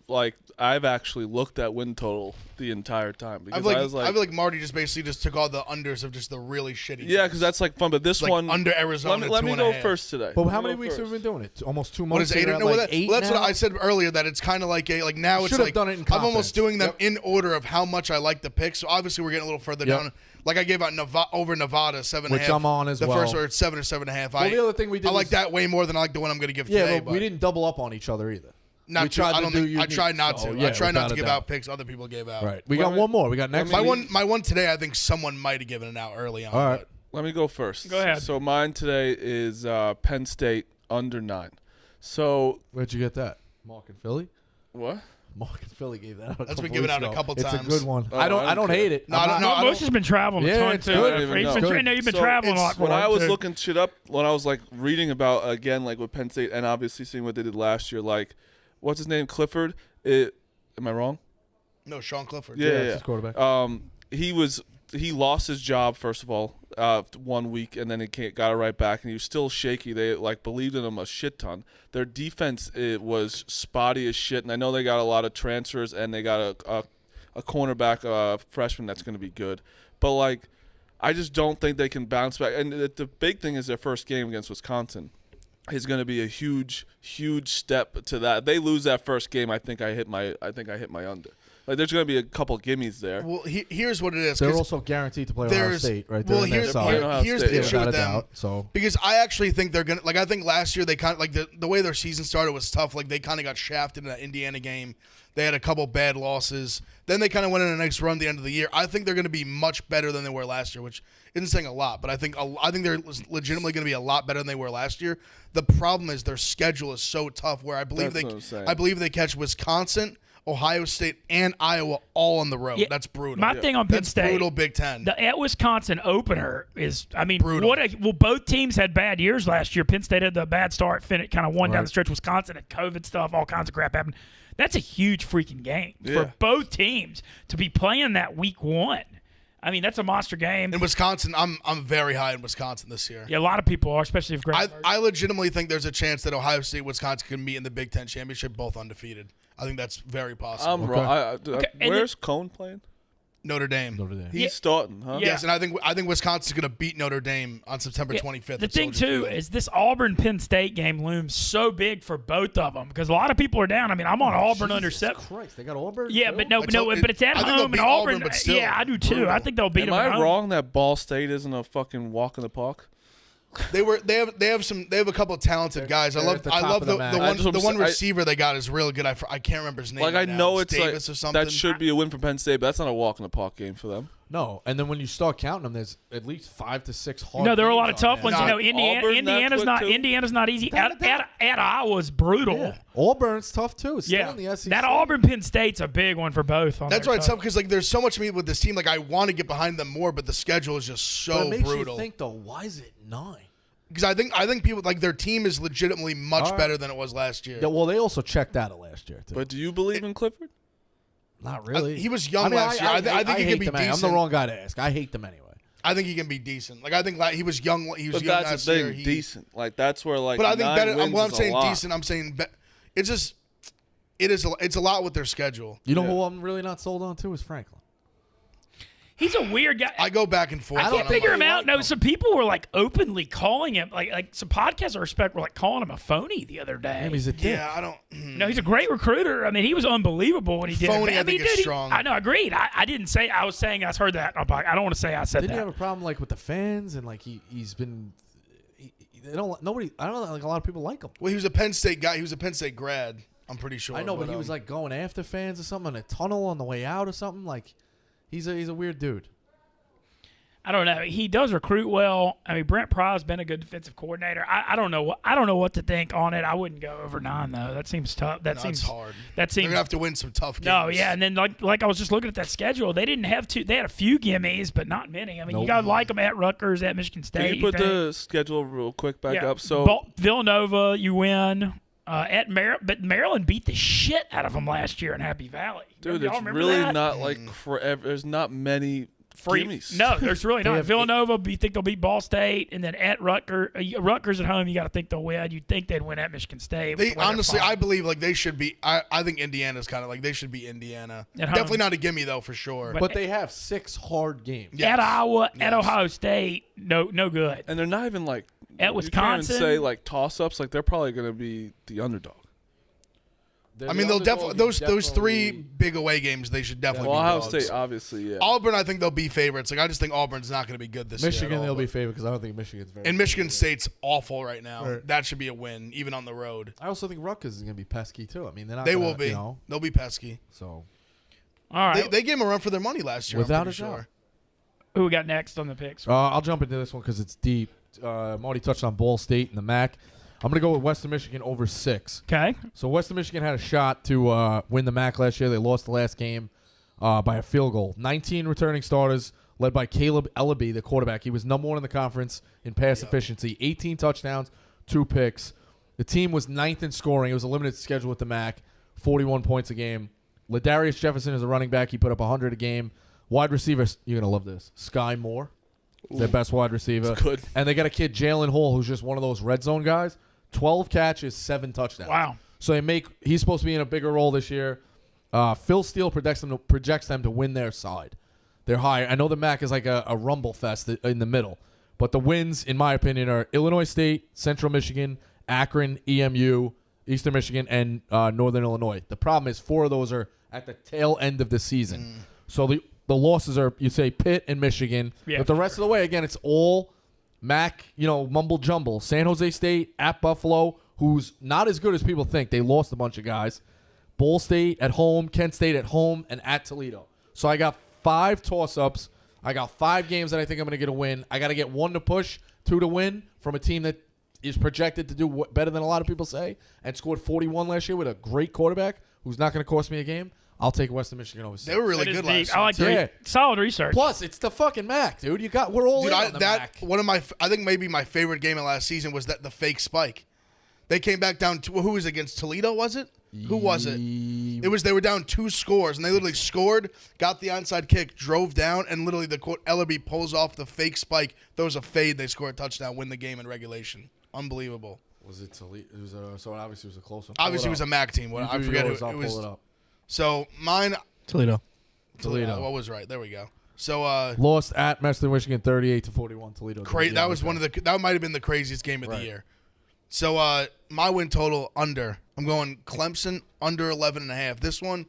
I've actually looked at win total the entire time because I feel like Marty just basically just took all the unders of just the really shitty. Yeah, teams. because that's fun. But this one under Arizona. Let me go 2.5. first today. But Let how me many go weeks have we first. been doing it? Almost 2 months. What is 8? You're at, No, eight that's now? what I said earlier. That it's kind of like now it's Should have like done it in I'm confidence. almost doing them Yep. in order of how much I like the picks. So obviously we're getting a little further Yep. down. Like I gave out over Nevada 7.5, Which I'm on as the well. first where it's 7 or 7.5. Well, the other thing we did I like was- that way more than I like the one I'm going to give Yeah, today. but we didn't double up on each other either. Not we to, I don't think I unique, tried not so, to. yeah, I try not without to a give doubt. out picks other people gave out. Right. We got one more. We got next My week. one today, I think someone might have given it out early on. All right. Let me go first. Go ahead. So mine today is Penn State under 9. So Where'd you get that? Mark and Philly? what? Mark and Philly gave that out. That's been given out a couple It's times. a good one. Oh, I I don't don't hate care. it. No, I'm I don't not- know. Most has been traveling Yeah, a ton it's too. good. I don't even He's know. been you've been So traveling a lot. For When I work, was too. looking shit up, when I was reading about again with Penn State and obviously seeing what they did last year, what's his name, Clifford? Am I wrong? No, Sean Clifford. Yeah, it's his quarterback. He lost his job first of all 1 week, and then he got it right back, and he was still shaky. They believed in him a shit ton. Their defense was spotty as shit, and I know they got a lot of transfers, and they got a cornerback freshman that's going to be good, but I just don't think they can bounce back. And the big thing is their first game against Wisconsin is going to be a huge, huge step to that. If they lose that first game, I think I hit my under. There's going to be a couple gimmies there. Well, here's what it is. They're 'cause also guaranteed to play Ohio State, right? They're Well, in their here's side. Ohio the State, issue without with a them. doubt. So Because I actually think they're gonna I think last year they kind of the way their season started was tough. They kind of got shafted in that Indiana game. They had a couple bad losses. Then they kind of went on a nice run at the end of the year. I think they're going to be much better than they were last year, which isn't saying a lot, but I think they're legitimately going to be a lot better than they were last year. The problem is their schedule is so tough. Where I believe That's what I'm saying. I believe they catch Wisconsin, Ohio State, and Iowa all on the road. Yeah, That's brutal. My thing on Penn That's State, brutal. Big Ten. the at Wisconsin opener is, Brutal. Both teams had bad years last year. Penn State had the bad start, kind of won down the stretch. Wisconsin had COVID stuff, all kinds of crap happened. That's a huge freaking game Yeah. for both teams to be playing that week 1. That's a monster game. In Wisconsin, I'm very high in Wisconsin this year. Yeah, a lot of people are, especially if Grant. I legitimately think there's a chance that Ohio State, Wisconsin can meet in the Big Ten championship, both undefeated. I think that's very possible. I'm wrong. and Where's Cohen playing? Notre Dame. He's starting, huh? Yeah. Yes, and I think Wisconsin's going to beat Notre Dame on September 25th. The at thing, Soldier too, Field. is this Auburn-Penn State game looms so big for both of them because a lot of people are down. I'm on Auburn under Jesus 7. Christ, they got Auburn. Yeah, too? but no, I told- but it's at I think they'll home and beat Auburn. Auburn, but still Yeah, I do too. brutal. I think they'll beat Am them. I at home. wrong that Ball State isn't a fucking walk in the park? they have a couple of talented guys. they're at the I top love of the the map. one receiver they got is really good. I can't remember his name. I right now. know it's Davis or something. that should be a win for Penn State, but that's not a walk in the park game for them. No, and then when you start counting them, there's at least 5 to 6 hard. No, there are a lot of games on tough there. ones. No, Auburn, Indiana's that's what, too. Indiana's not easy. At Iowa's brutal. Yeah. Auburn's tough too. It's still Yeah, in the SEC. that Auburn-Penn State's a big one for both. That's their why it's tough total. because there's so much meat with this team. I want to get behind them more, but the schedule is just But so it makes brutal. you think though. Why is it 9? Because I think people their team is legitimately much All right. better than it was last year. Yeah, well, they also checked out of last year too. But do you believe in Clifford? Not really. He was young last year. I think he can be decent. I'm the wrong guy to ask. I hate them anyway. I think he can be decent. Like I think he was young. He was But young that's last the year. thing, decent. Like that's where like. But I think 9 better. wins When I'm is a saying lot. decent, I'm saying it's just it's a lot with their schedule. You know who I'm really not sold on too is Franklin. He's a weird guy. I go back and forth. I can't figure him out. No, some people were like openly calling him, like some podcasts I respect were like calling him a phony the other day. Maybe he's a dick. Yeah, I don't. No, he's a great recruiter. I mean, he was unbelievable when he did Phony, it. I think, is strong. I know, agreed. I didn't say. I was saying I heard that. I don't want to say I said Didn't that. he have a problem like with the fans and like he's been? They don't. Nobody. I don't know. Like a lot of people like him. Well, he was a Penn State guy. He was a Penn State grad. I'm pretty sure. I know, but he was like going after fans or something in a tunnel on the way out or something. Like he's a weird dude. I don't know. He does recruit well. I mean, Brent Pry's been a good defensive coordinator. I don't know. I don't know what to think on it. I wouldn't go over 9 though. That seems tough. That seems hard. That seems. They're gonna have to win some tough games. No, yeah, and then like I was just looking at that schedule. They didn't have to. They had a few gimmies, but not many. I mean, you gotta like them at Rutgers, at Michigan State. Can you put think. the schedule real quick back up? So Villanova, you win. At but Maryland beat the shit out of them last year in Happy Valley. dude, Y'all it's remember really that? not like forever. There's not many. Gimmies. No, there's really not. have Villanova, you think they'll beat Ball State, and then at Rutgers at home, you got to think they'll win. You'd think they'd win at Michigan State. They honestly, I believe like they should be. I think Indiana's kind of like they should be Indiana. Definitely not a gimme though for sure. But they have 6 hard games. Yes. At Iowa, Yes. at Ohio State, no good. And they're not even like At Wisconsin? You can't even say like toss-ups. Like they're probably going to be the underdog. I mean, they'll definitely those 3 big away games. They should definitely Well, be Ohio dogs. State, obviously, yeah. Auburn, I think they'll be favorites. Like I just think Auburn's not going to be good this year. Michigan, at all, they'll be but- favored because I don't think Michigan's very. And good. Michigan State's awful right now. Right. That should be a win, even on the road. I also think Rutgers is going to be pesky too. I mean, they're not. They gonna, will be. You know, They'll be pesky. so All right. They gave them a run for their money last year. Without I'm a pretty doubt. sure. Who we got next on the picks? I'll jump into this one because it's deep. I'm already touched on Ball State and the MAC. I'm going to go with Western Michigan over 6. Okay. So Western Michigan had a shot to win the MAC last year. They lost the last game by a field goal. 19 returning starters, led by Caleb Ellaby, the quarterback. He was number 1 in the conference in pass efficiency. 18 touchdowns, 2 picks. The team was 9th in scoring. It was a limited schedule with the MAC, 41 points a game. Ladarius Jefferson is a running back. He put up 100 a game. Wide receiver, you're going to love this, Sky Moore, their best wide receiver. That's good. And they got a kid, Jalen Hall, who's just one of those red zone guys. 12 catches, 7 touchdowns. Wow. So he's supposed to be in a bigger role this year. Phil Steele projects them to win their side. They're higher. I know the MAC is like a rumble fest in the middle. But the wins, in my opinion, are Illinois State, Central Michigan, Akron, EMU, Eastern Michigan, and Northern Illinois. The problem is 4 of those are at the tail end of the season. So the losses are, you say, Pitt and Michigan. Yeah, but the rest of the way, again, it's all MAC, mumble jumble. San Jose State at Buffalo, who's not as good as people think. They lost a bunch of guys. Ball State at home, Kent State at home, and at Toledo. So I got 5 toss-ups. I got 5 games that I think I'm going to get a win. I got to get 1 to push, 2 to win from a team that is projected to do better than a lot of people say and scored 41 last year with a great quarterback who's not going to cost me a game. I'll take Western Michigan over 6. They were really That is good deep. last year. I like Yeah. solid research. Plus, it's the fucking MAC, dude. We're all Dude, in on the MAC. one of my, I think maybe my favorite game of last season was the fake spike. They came back down to who was against Toledo? Was it? Who was it? It was they were down 2 scores and they literally scored, got the onside kick, drove down, and literally the Ellaby pulls off the fake spike. There was a fade. They score a touchdown, win the game in regulation. Unbelievable. Was it Toledo? It was so obviously it was a close one. Obviously, it was a MAC team. I forget who I'll it was. pull it up. So mine, Toledo. What was right? There we go. So Lost at Western Michigan 38-41. Toledo. that was that might have been the craziest game of the year. So my win total under. I'm going Clemson under 11.5. This one,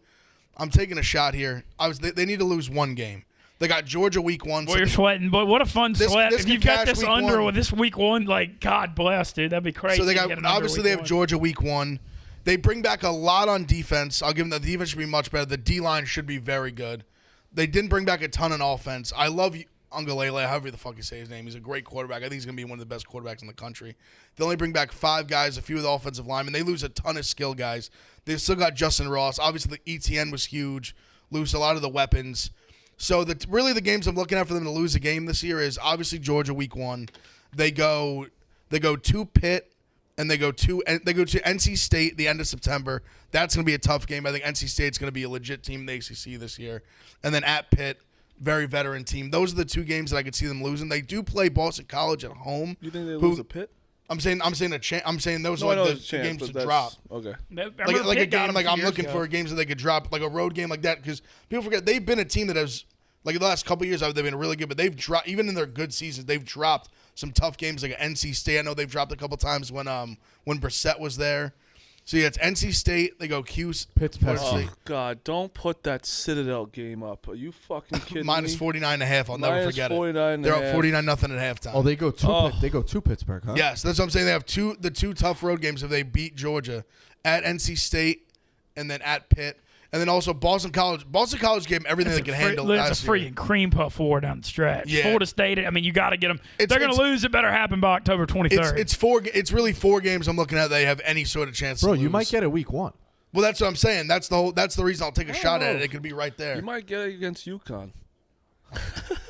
I'm taking a shot here. They need to lose 1 game. They got Georgia week 1. Boy, you're sweating. But what a fun sweat. this If you've could got cash this week under 1. with this week 1, like, God bless, dude. That'd be crazy. So they to got get an under obviously week they have 1. Georgia week 1. They bring back a lot on defense. I'll give them the defense should be much better. The D line should be very good. They didn't bring back a ton on offense. I love Ungalele, however the fuck you say his name. He's a great quarterback. I think he's going to be one of the best quarterbacks in the country. They only bring back 5 guys, a few of the offensive linemen. They lose a ton of skill guys. They still got Justin Ross. Obviously, the ETN was huge. Lose a lot of the weapons. So really the games I'm looking at for them to lose a game this year is obviously Georgia week 1. They go to Pitt, and they go to NC State the end of September. That's going to be a tough game. I think NC State's going to be a legit team in the ACC this year. And then at Pitt, very veteran team. Those are the 2 games that I could see them losing. They do play Boston College at home. You think they lose a Pitt? I'm saying those are the games to drop. Okay. Like a game, like I'm looking for games that they could drop, like a road game like that, because people forget they've been a team that has, like the last couple of years, they've been really good, but they've dropped, even in their good seasons, they've dropped some tough games, like NC State. I know they've dropped a couple times when Brissett was there. So yeah, it's NC State. They go Pitt's Oh God! Don't put that Citadel game up. Are you fucking kidding me? minus 49.5. I'll never forget it. 49.5. They're up 49-0 at halftime. Oh, they go to Pittsburgh, huh? Yes, that's what I'm saying. They have the two tough road games if they beat Georgia at NC State and then at Pitt. And then also Boston College. Boston College gave them everything they could handle. It's a freaking cream puff war down the stretch. Yeah. Florida State, I mean, you got to get them. They're going to lose. It better happen by October 23rd. It's really 4 games I'm looking at they have any sort of chance to lose. You might get it week 1. Well, that's what I'm saying. That's the reason I'll take a shot at it. It could be right there. You might get it against UConn.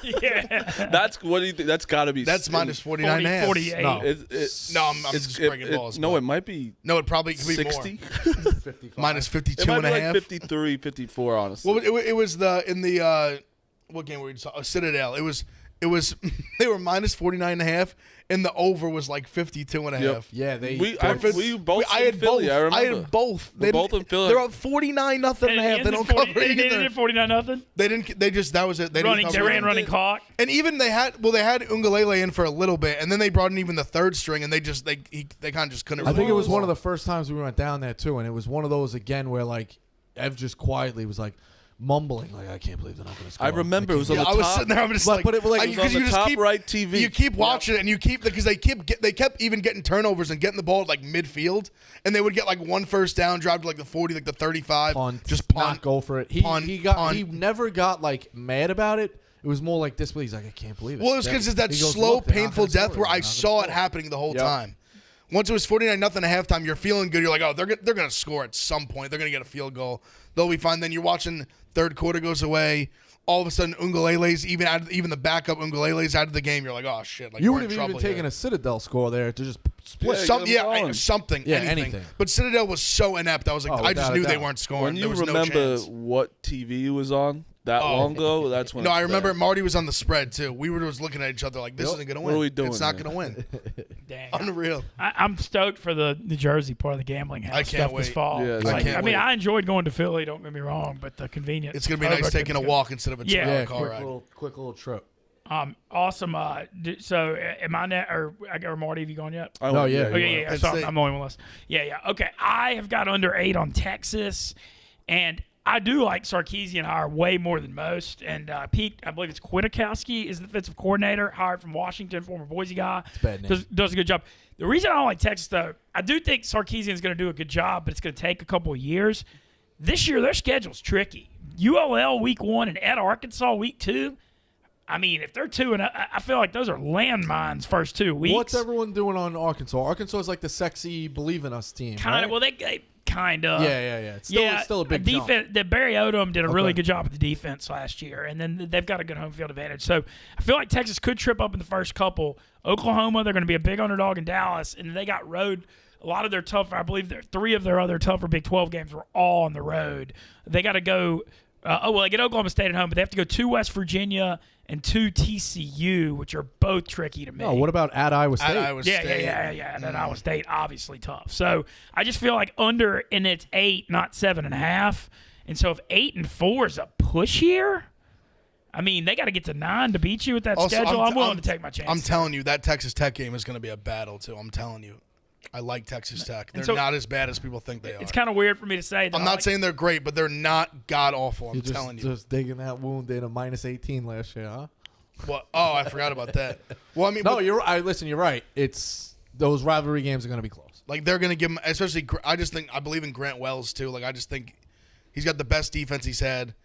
Yeah. That's what do you think? That's got to be. That's minus 49.5. 48. No, I'm just breaking balls. No, it might be. No, it probably could be 60. more. Minus 52 It might and be a like half. 53, 54, honestly. Well, it was what game were we talking? Citadel. It was they were minus 49.5, and the over was like 52.5. Yep. Yeah, we both I had Philly, both. I remember. I had both. We're both in Philly. They're up 49-0 and a half. They don't cover They either. did 49-0. They didn't. They just that was it. They didn't cover it. Running clock. And even they had Ungalele in for a little bit, and then they brought in even the third string, and they kind of just couldn't. I think it was one of the first times we went down there too, and it was one of those again where like Ev just quietly was like mumbling, like I can't believe they're not going to score. I remember it was on the I was top. sitting there. I'm just But it was like- It was on the top right TV. You keep watching it, and you keep because they kept even getting turnovers and getting the ball at like midfield, and they would get like one first down, drive to like the 40, like the 35, punt, just punt, not go for it. punt. He never got like mad about it. It was more like disbelief. He's like, I can't believe it. Well, it was because it's that He goes, slow, "Look, they're not painful gonna score. death where They're I not gonna saw it score." happening the whole Yep. time. Once it was 49-0 at halftime, you're feeling good. You're like, oh, they're going to score at some point. They're going to get a field goal. They'll be fine. Then you're watching third quarter goes away. All of a sudden, Ungalele's even the backup Ungalele's out of the game. You're like, oh shit! Like You we're would in have even trouble taken here. a Citadel score there to just split. Something. Yeah, anything. anything. But Citadel was so inept. I was like, Oh, I just without a knew they doubt. weren't scoring. When you there was remember no chance. what TV was on that long ago, that's when. No, it's I remember bad. Marty was on the spread too. We were just looking at each other like, this isn't going to win. What are we doing It's not here? going to win. Dang. Unreal. I'm stoked for the New Jersey part of the gambling house I can't stuff this wait. fall. Yeah, Like, can't I mean, wait. I enjoyed going to Philly. Don't get me wrong, but the convenience. It's going to be nice taking a walk instead of a 2-hour Yeah, car ride. quick little trip. Awesome. So, am I net or Marty? Have you gone yet? I No, went, yeah. Oh, yeah. Penn So State. I'm the only one less. Yeah. Okay. I have got under 8 on Texas, and I do like Sarkisian hire way more than most. And Pete, I believe it's Kwiatkowski, is the defensive coordinator, hired from Washington, former Boise guy. Bad name. Does a good job. The reason I don't like Texas, though, I do think Sarkisian is going to do a good job, but it's going to take a couple of years. This year, their schedule's tricky. ULL week 1 and at Arkansas week 2. I mean, if they're 2 and I feel like those are landmines first 2 weeks. What's everyone doing on Arkansas? Arkansas is like the sexy believe in us team. Kind right? of. Well, they kind of. Yeah. It's still a big jump. defense. The Barry Odom did a really Okay. good job with the defense last year, and then they've got a good home field advantage. So I feel like Texas could trip up in the first couple. Oklahoma, they're going to be a big underdog in Dallas, and they got road. A lot of their tough, I believe, 3 of their other tougher Big 12 games were all on the road. They got to go. They get Oklahoma State at home, but they have to go to West Virginia and to TCU, which are both tricky to me. Oh, what about at Iowa State? At Iowa State. Yeah. And then Iowa State, obviously tough. So I just feel like under, and it's 8, not 7.5. And so if 8 and 4 is a push here, I mean, they got to get to 9 to beat you with that Also, schedule. I'm willing to take my chances. I'm telling you, that Texas Tech game is going to be a battle, too. I'm telling you. I like Texas Tech. They're so- not as bad as people think they are. It's kind of weird for me to say that. I'm not saying they're great, but they're not god-awful. I'm You're telling you. just digging that wound in a minus 18 last year, huh? What? Oh, I forgot about that. Well, I mean, No, but, you're right. Listen, you're right. It's those rivalry games are going to be close. like they're going to give him, especially, I believe in Grant Wells, too. Like, I just think he's got the best defense he's had.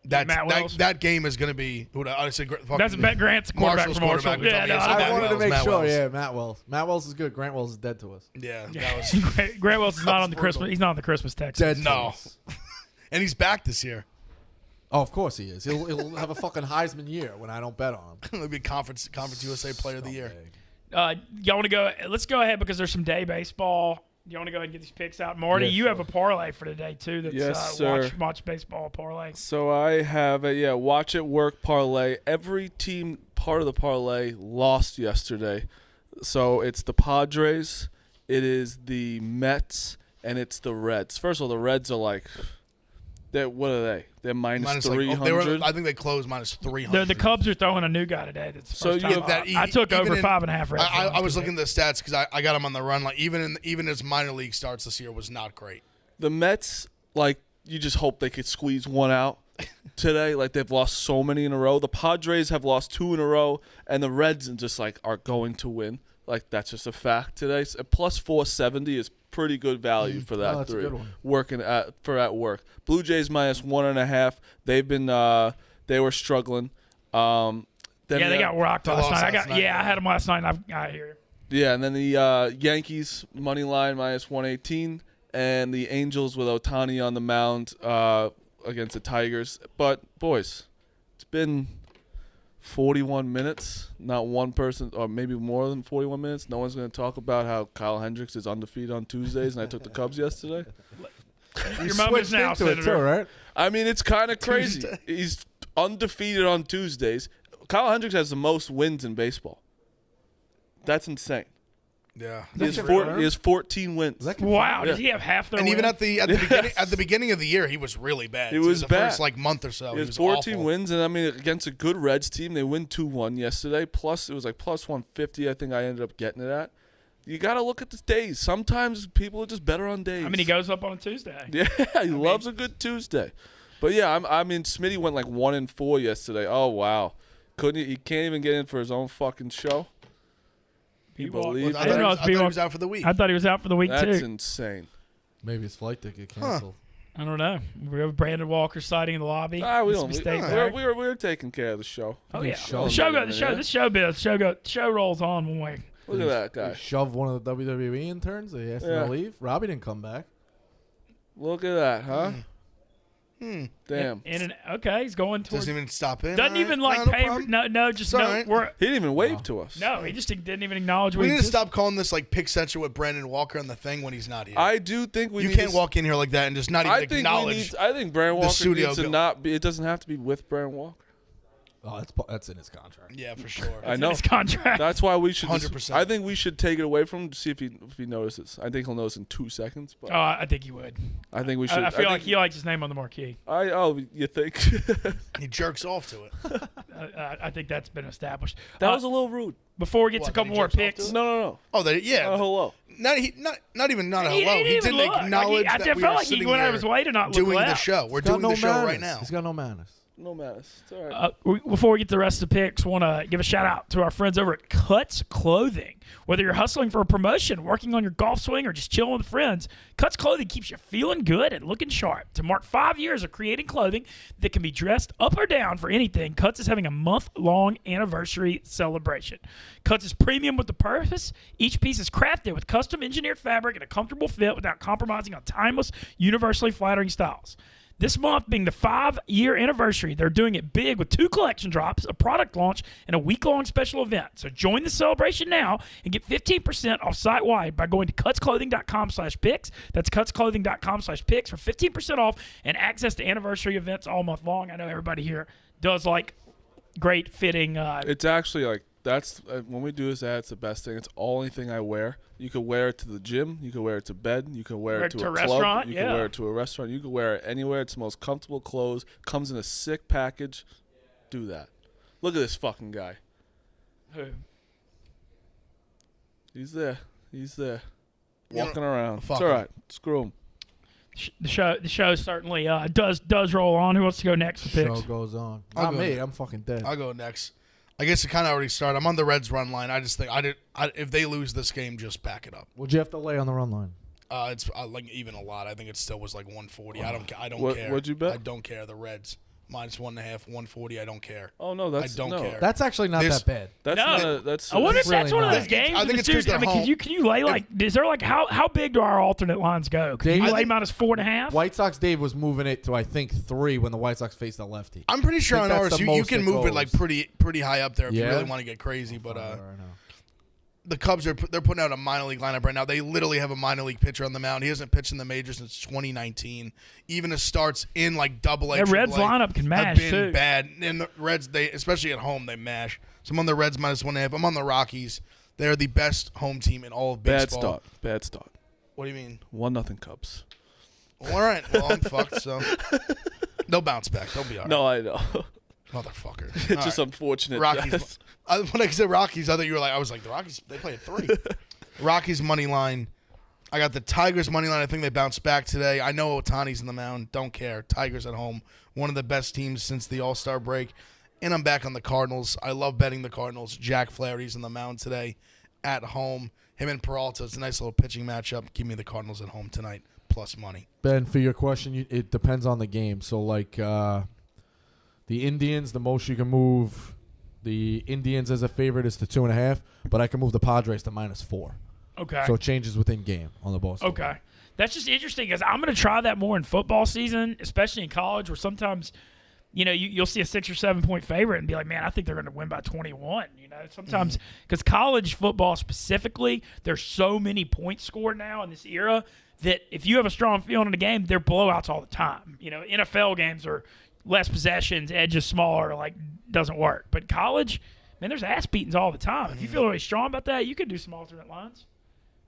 Matt Wells? That game is going to be, I said, That's Matt Grant's quarterback Marshall's for Marshall. quarterback. Yeah, no, I Matt wanted to Wells, make Matt sure. Wells. Yeah, Matt Wells. Matt Wells is good. Grant Wells is dead to us. Yeah, that was Grant Wells is not on the brutal. Christmas. He's not on the Christmas text. Dead to no. us. And he's back this year. Oh, of course he is. He'll have a fucking Heisman year when I don't bet on him. He'll be Conference USA Player of the Year. Y'all want to go? Let's go ahead because there's some day baseball. You want to go ahead and get these picks out? Marty, you have a parlay for today, too. That's Yes, sir. Watch baseball parlay. So I have a watch it work parlay. Every team part of the parlay lost yesterday. So it's the Padres, it is the Mets, and it's the Reds. First of all, the Reds are like, what are they? They're minus 300. I think they closed minus 300. The Cubs are throwing a new guy today. That's the So first you time have that I took over 5.5 Reds. I was looking at the stats because I got him on the run. Like even his minor league starts this year was not great. The Mets, like, you just hope they could squeeze one out today. Like, they've lost so many in a row. The Padres have lost 2 in a row, and the Reds just, like, are going to win. Like, that's just a fact today. So plus 470 is pretty good value for that that's a three. good one. Working at work. Blue Jays minus 1.5. They've been they were struggling. Then they got rocked last night. I had them last night. And I hear you. Yeah, and then the Yankees money line minus 118, and the Angels with Ohtani on the mound against the Tigers. But boys, it's been 41 minutes. Not one person, or maybe more than 41 minutes. No one's going to talk about how Kyle Hendricks is undefeated on Tuesdays, and I took the Cubs yesterday. Your moment is now, Senator. Right? I mean, it's kind of crazy. He's undefeated on Tuesdays. Kyle Hendricks has the most wins in baseball. That's insane. Yeah. He has 14 wins. Wow, does he have half their And wins? even at the beginning of the year, he was really bad. He was the bad. first month or so. He has was 14 awful. wins, and I mean against a good Reds team, they win 2-1 yesterday. Plus, it was like plus 150. I think I ended up getting it at. You got to look at the days. Sometimes people are just better on days. I mean, he goes up on a Tuesday. Yeah, he loves a good Tuesday. But yeah, I mean, Smitty went like 1-4 yesterday. Oh wow, he can't even get in for his own fucking show. He believes I thought he was out for the week. I thought he was out for the week That's too. insane. Maybe his flight ticket canceled. I don't know. We have Brandon Walker sighting in the lobby. We Some don't. mistake there. We're taking care of the show. Oh yeah, show the show him, goes. yeah. The show rolls on when we. Look at that guy. They shoved one of the WWE interns. They asked him to leave. Robbie didn't come back. Look at that, huh? Damn. Okay, he's going towards. Doesn't even stop in. Doesn't even like pay. Just all no. right. He didn't even wave to us. No, he just didn't even acknowledge. We need to stop calling this like Pick Central with Brandon Walker on the thing when he's not here. I do think we. You need can't to, walk in here like that and just not even acknowledge. I think Brandon Walker studio needs to not be. It doesn't have to be with Brandon Walker. Oh, that's in his contract. Yeah, for sure. I know. His contract. That's why we should. 100%. I think we should take it away from him to see if he notices. I think he'll notice in 2 seconds. But I think he would. I think we should. I feel like he likes his name on the marquee. You think? He jerks off to it. I think that's been established. That was a little rude. Before we get to a What, couple that he more jerks off picks. to it? No. Oh, yeah. Hello. Not even a He hello. He didn't didn't look. acknowledge I that we felt are like he sitting went out of here his way to not look doing the left. show. We're He's got doing no the show manners. right now. He's got no manners. No manners. It's all right. Before we get to the rest of the picks, want to give a shout out to our friends over at Cuts Clothing. Whether you're hustling for a promotion, working on your golf swing, or just chilling with friends, Cuts Clothing keeps you feeling good and looking sharp. To mark 5 years of creating clothing that can be dressed up or down for anything, Cuts is having a month-long anniversary celebration. Cuts is premium with the purpose. Each piece is crafted with custom engineered fabric and a comfortable fit without compromising on timeless, universally flattering styles. This month being the 5-year anniversary, they're doing it big with 2 collection drops, a product launch, and a week-long special event. So join the celebration now and get 15% off site-wide by going to cutsclothing.com/picks. That's cutsclothing.com/picks for 15% off and access to anniversary events all month long. I know everybody here does like great fitting. It's actually like that's when we do this ad, it's the best thing. It's the only thing I wear. You can wear it to the gym. You can wear it to bed. You can wear it to a club. Restaurant. You can wear it to a restaurant. You can wear it anywhere. It's the most comfortable clothes. Comes in a sick package. Do that. Look at this fucking guy. Who? He's there. You Walking know, around. fuck It's all him. right. Screw him. The show certainly does roll on. Who wants to go next for picks? Show goes on. I'll Not go me. next. I'm fucking dead. I'll go next. I guess it kind of already started. I'm on the Reds run line. I just think if they lose this game, just back it up. What'd you have to lay on the run line? It's like even a lot. I think it still was like 140. I don't What- care. what'd you bet? I don't care. The Reds minus 1.5, 140. I don't care. Oh no, that's I don't no. care. That's actually not This- that bad. That's No. not a, that's. I wonder if Really that's one of not. those games. I think it's 'cause they're home. Can you lay like? Is there like how big do our alternate lines go? Can you I lay think- minus 4.5? White Sox Dave was moving it to I think 3 when the White Sox faced the lefty. I'm pretty sure I on think ours that's the you most can it move it like goes. pretty high up there if you Yeah? really want to get crazy. But I know. the Cubs they're putting out a minor league lineup right now. They literally have a minor league pitcher on the mound. He hasn't pitched in the majors since 2019. Even his starts in like Double A. That Reds lineup can mash have been too. bad. And the Reds, they especially at home, they mash. So I'm on the Reds -1.5. I'm on the Rockies. They're the best home team in all of baseball. Bad start. What do you mean? 1-0 Cubs. Well, all right. Well, I'm fucked. So they'll bounce back. They'll be all right. No, I know. Motherfucker. It's just unfortunate. Rockies. Jess. When I said Rockies, I thought you were like, I was like, the Rockies, they play at 3. Rockies money line. I got the Tigers money line. I think they bounced back today. I know Otani's in the mound. Don't care. Tigers at home. One of the best teams since the All-Star break. And I'm back on the Cardinals. I love betting the Cardinals. Jack Flaherty's in the mound today at home. Him and Peralta. It's a nice little pitching matchup. Give me the Cardinals at home tonight, plus money. Ben, for your question, it depends on the game. So, like, the Indians, the most you can move the Indians as a favorite is to 2.5, but I can move the Padres to -4. Okay. So it changes within game on the Boston. Okay. That's just interesting because I'm going to try that more in football season, especially in college, where sometimes, you'll see a 6 or 7 point favorite and be like, man, I think they're going to win by 21. Sometimes because college football specifically, there's so many points scored now in this era that if you have a strong feeling in the game, they're blowouts all the time. NFL games are less possessions, edge is smaller, like doesn't work. But college, man, there's ass beatings all the time. If you feel really strong about that, you could do some alternate lines.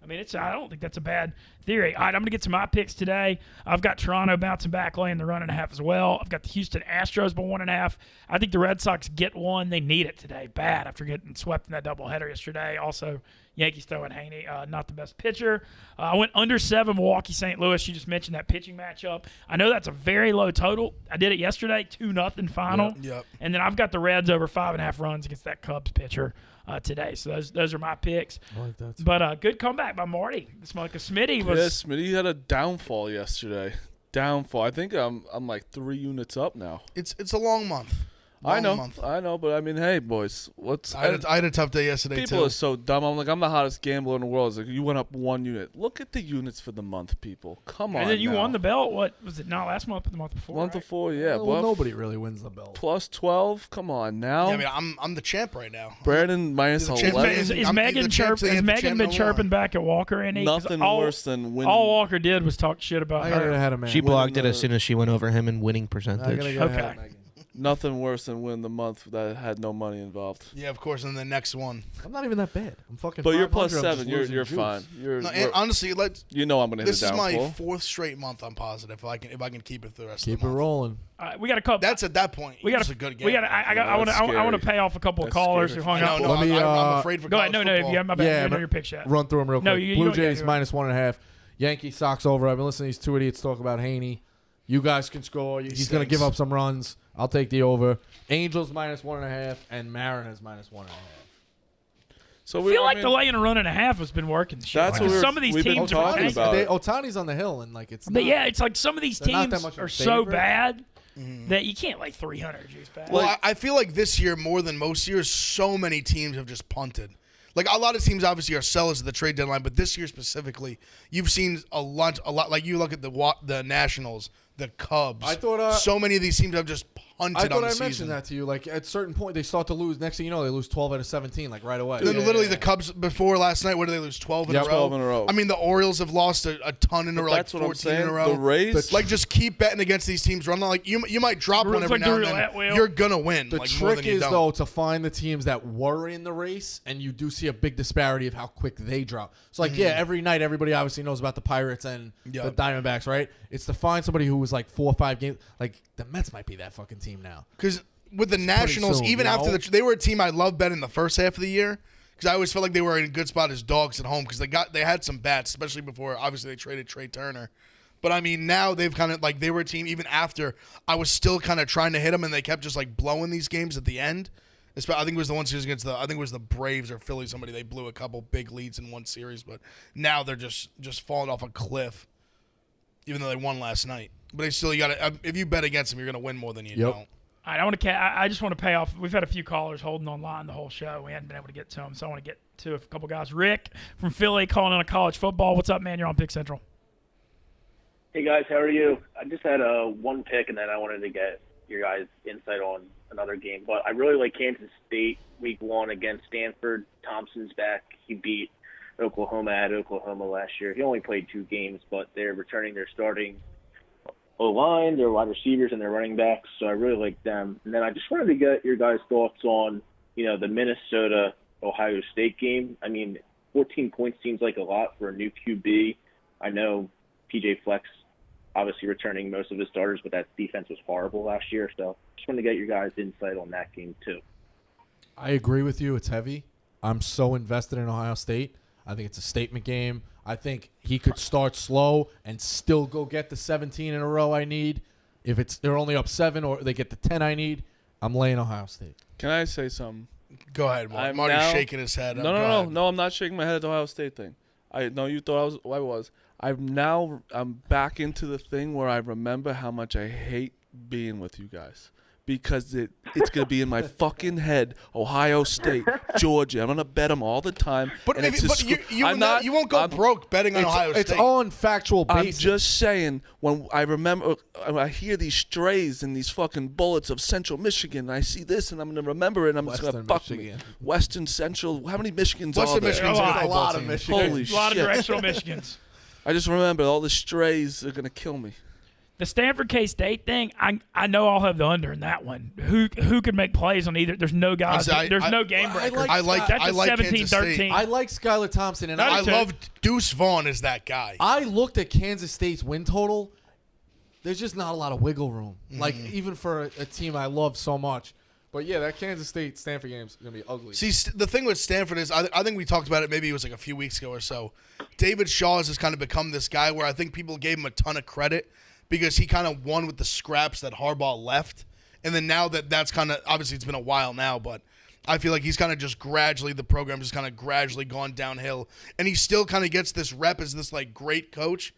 I mean, I don't think that's a bad theory. All right, I'm going to get to my picks today. I've got Toronto bouncing back, laying the 1.5 as well. I've got the Houston Astros by 1.5. I think the Red Sox get one. They need it today, bad, after getting swept in that doubleheader yesterday. Also, Yankees throwing Haney, not the best pitcher. I went under 7, Milwaukee, St. Louis. You just mentioned that pitching matchup. I know that's a very low total. I did it yesterday, 2-0 final. Yep. And then I've got the Reds over 5.5 runs against that Cubs pitcher today. So those are my picks. I like that. But good comeback by Marty. It's like a Smitty was. Yeah, Smitty had a downfall yesterday. I think I'm like 3 units up now. It's a long month. I know, month. but I mean, hey, boys, I had a tough day yesterday, people too. are so dumb. I'm like, I'm the hottest gambler in the world. It's like, you went up 1 unit. Look at the units for the month, people. Come on. And then you now. won the belt. What was it? Not last month, but the month before. Month right? before, yeah. Well, nobody really wins the belt. Plus 12. Come on now. Yeah, I mean, I'm the champ right now. Brandon minus The champ 11. Is I'm Megan the champ, so you has have the Megan champ been no chirping more. back at Walker? And Nothing worse than winning. All Walker did was talk shit about I gotta her. get ahead of man. She blocked it the- as soon as she went over him in winning I percentage. gotta get ahead Okay. of Megan. Nothing worse than winning the month that had no money involved. Yeah, of course, and the next one. I'm not even that bad. I'm fucking. But you're 500. plus I'm just 7. losing You're juice. fine. No, and honestly, You know I'm gonna hit this a is my downfall. 4th straight month. I'm positive if I can keep it for the rest Keep of the it month. rolling. All right, we got a couple. That's at that point. we got it's a good game. We got. I want to. That's I want to scary. pay off a couple of That's callers scary. who hung No, up. no, Let me, I'm afraid for Go ahead. college No, if football. you have my bad. Yeah, I know but- your picks yet. Run through them real No, quick. you Blue go, yeah, Jays go. -1.5. Yankee Sox over. I've been listening to these 2 idiots talk about Haney. You guys can score. He's going to stinks. give up some runs. I'll take the over. Angels -1.5 and Mariners -1.5. So I feel like the laying a 1.5 has been working. This year. That's Like, what some of these we've been teams talking are about. Otani's on the hill, and like it's. But not, yeah, it's like some of these They're not that teams much of a are so favorite. bad that you can't lay 300 juice back. Well, I feel like this year more than most years, so many teams have just punted. Like a lot of teams obviously are sellers at the trade deadline, but this year specifically, you've seen a lot. Like you look at the Nationals, the Cubs. I thought, so many of these teams have just I punted thought on the I season. mentioned that to you. Like at a certain point, they start to lose. Next thing you know, they lose 12 out of 17, like right away. And then literally the Cubs before last night, what did they lose? 12 in a row. 12 in a row. I mean, the Orioles have lost a ton in a row, like That's what I'm 14 in saying. a row. The Rays. Like, just keep betting against these teams. Run like you might drop one It's every like the now and roulette then. wheel. You're gonna win. The like, more trick than you is don't. though to find the teams that were in the race, and you do see a big disparity of how quick they drop. So like, yeah, every night everybody obviously knows about the Pirates and the Yep. Diamondbacks, right? It's to find somebody who was like 4 or 5 games. Like the Mets might be that fucking team now. Because with the Nationals, soon, even you after know? they were a team I loved betting the first half of the year. Because I always felt like they were in a good spot as dogs at home. Because they had some bats, especially before obviously they traded Trey Turner. But I mean, now they've kind of like they were a team even after I was still kind of trying to hit them, and they kept just like blowing these games at the end. I think it was the one series against the Braves or Philly. Somebody they blew a couple big leads in one series, but now they're just falling off a cliff. Even though they won last night, but they still you got to if you bet against them, you're gonna win more than you don't. I want to. I just want to pay off. We've had a few callers holding online the whole show. We hadn't been able to get to them, so I want to get to a couple guys. Rick from Philly calling in a college football. What's up, man? You're on Pick Central. Hey guys, how are you? I just had one pick, and then I wanted to get your guys' insight on another game. But I really like Kansas State week 1 against Stanford. Thompson's back. He beat Oklahoma at Oklahoma last year. He only played 2 games, but they're returning their starting O-line, their wide receivers, and their running backs. So I really like them. And then I just wanted to get your guys' thoughts on, the Minnesota-Ohio State game. I mean, 14 points seems like a lot for a new QB. I know PJ Fleck's obviously returning most of his starters, but that defense was horrible last year. So just wanted to get your guys' insight on that game too. I agree with you. It's heavy. I'm so invested in Ohio State. I think it's a statement game. I think he could start slow and still go get the 17 in a row I need. If they're only up 7 or they get the 10 I need, I'm laying Ohio State. Can I say something? Go ahead. Marty's shaking his head. No, I'm not shaking my head at the Ohio State thing. I know you thought I was. I'm back into the thing where I remember how much I hate being with you guys. Because it's going to be in my fucking head, Ohio State, Georgia. I'm going to bet them all the time. But you won't go broke betting on Ohio State. It's all on factual basis. I'm just saying, when I hear these strays and these fucking bullets of Central Michigan, and I see this, and I'm going to remember it, and I'm just going to fuck me. Western Central. How many Michigans are there? Michigan's a lot of Michigans. Holy A lot of shit. directional Michigans. I just remember all the strays are going to kill me. The Stanford K-State thing, I know I'll have the under in that one. Who could make plays on either? There's no guys. There's no game breaker. I like That's a Kansas State. 17-13. I like Skylar Thompson, and I love Deuce Vaughn as that guy. I looked at Kansas State's win total. There's just not a lot of wiggle room. Like, even for a team I love so much. But, yeah, that Kansas State-Stanford game is going to be ugly. See, the thing with Stanford is I think we talked about it, maybe it was like a few weeks ago or so. David Shaw has kind of become this guy where I think people gave him a ton of credit because he kind of won with the scraps that Harbaugh left. And then now that's kind of – obviously it's been a while now, but I feel like he's kind of just gradually – the program just kind of gradually gone downhill. And he still kind of gets this rep as this, like, great coach.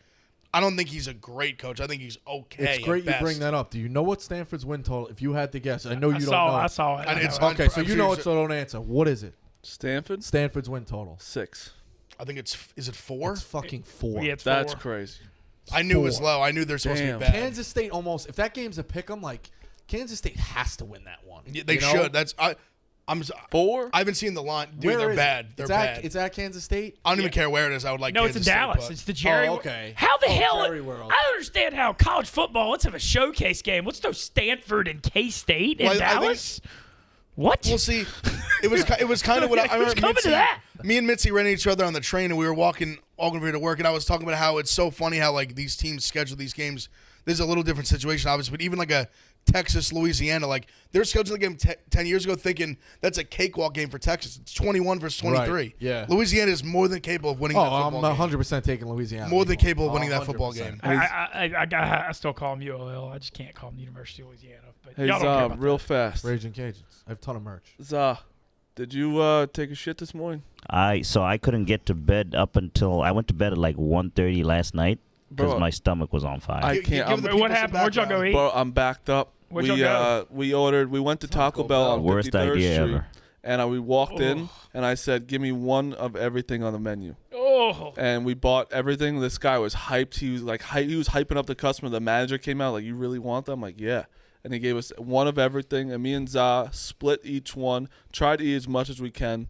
I don't think he's a great coach. I think he's okay. It's great at best. you bring that up. Do you know what Stanford's win total? If you had to guess, I know you don't know. I saw it. Okay, so you know it, so don't answer. What is it? Stanford? Stanford's win total. 6. I think is it 4? It's fucking 4. Yeah, it's That's 4. crazy. I knew it was 4. low. I knew they're supposed to be bad. Kansas State almost – if that game's a pick-em, like, Kansas State has to win that one. Yeah, they should. I'm 4? I haven't seen the line. Dude, they're bad. They're bad. It's at Kansas State? I don't even care where it is. I would like No, Kansas it's in Dallas. State, It's the Jerry. Oh, okay. How the hell? Jerry World. I don't understand how college football. Let's have a showcase game. Let's throw Stanford and K-State in Well, I Dallas. What? We'll see. It was kind of what I remember. coming to that? Me and Mitzi ran into each other on the train, and we were walking over here to work, and I was talking about how it's so funny how like these teams schedule these games. There's a little different situation, obviously, but even like a Texas, Louisiana, like they're scheduling the game 10 years ago thinking that's a cakewalk game for Texas. It's 21 versus 23. Right, yeah. Louisiana is more than capable of winning that football I'm game. 100% taking Louisiana. More than capable of winning that football 100%. game. I still call them ULL. I just can't call them University of Louisiana. But Hey, y'all don't care about real that. fast. Raging Cajuns. I have a ton of merch. Did you take a shit this morning? So I couldn't get to bed up until I went to bed at like 1:30 last night because Bro, my stomach was on fire. I can't. Give the What people happened? some Where'd y'all go background. eat? Bro, I'm backed up. Where'd y'all go? We went to Taco Bell on Worst 53rd idea Street, ever. and we walked in, and I said, "Give me one of everything on the menu." Oh. And we bought everything. This guy was hyped. He was like, he was hyping up the customer. The manager came out like, "You really want them?" I'm like, "Yeah." And he gave us one of everything, and me and Za split each one. Tried to eat as much as we can.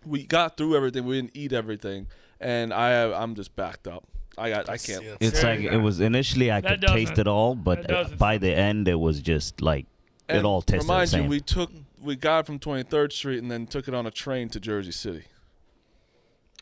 We got through everything. We didn't eat everything, and I'm just backed up. I can't. It's like it was initially I could taste it all, but by the end it was just like it all tasted the Remind same. you, we got it from 23rd Street and then took it on a train to Jersey City.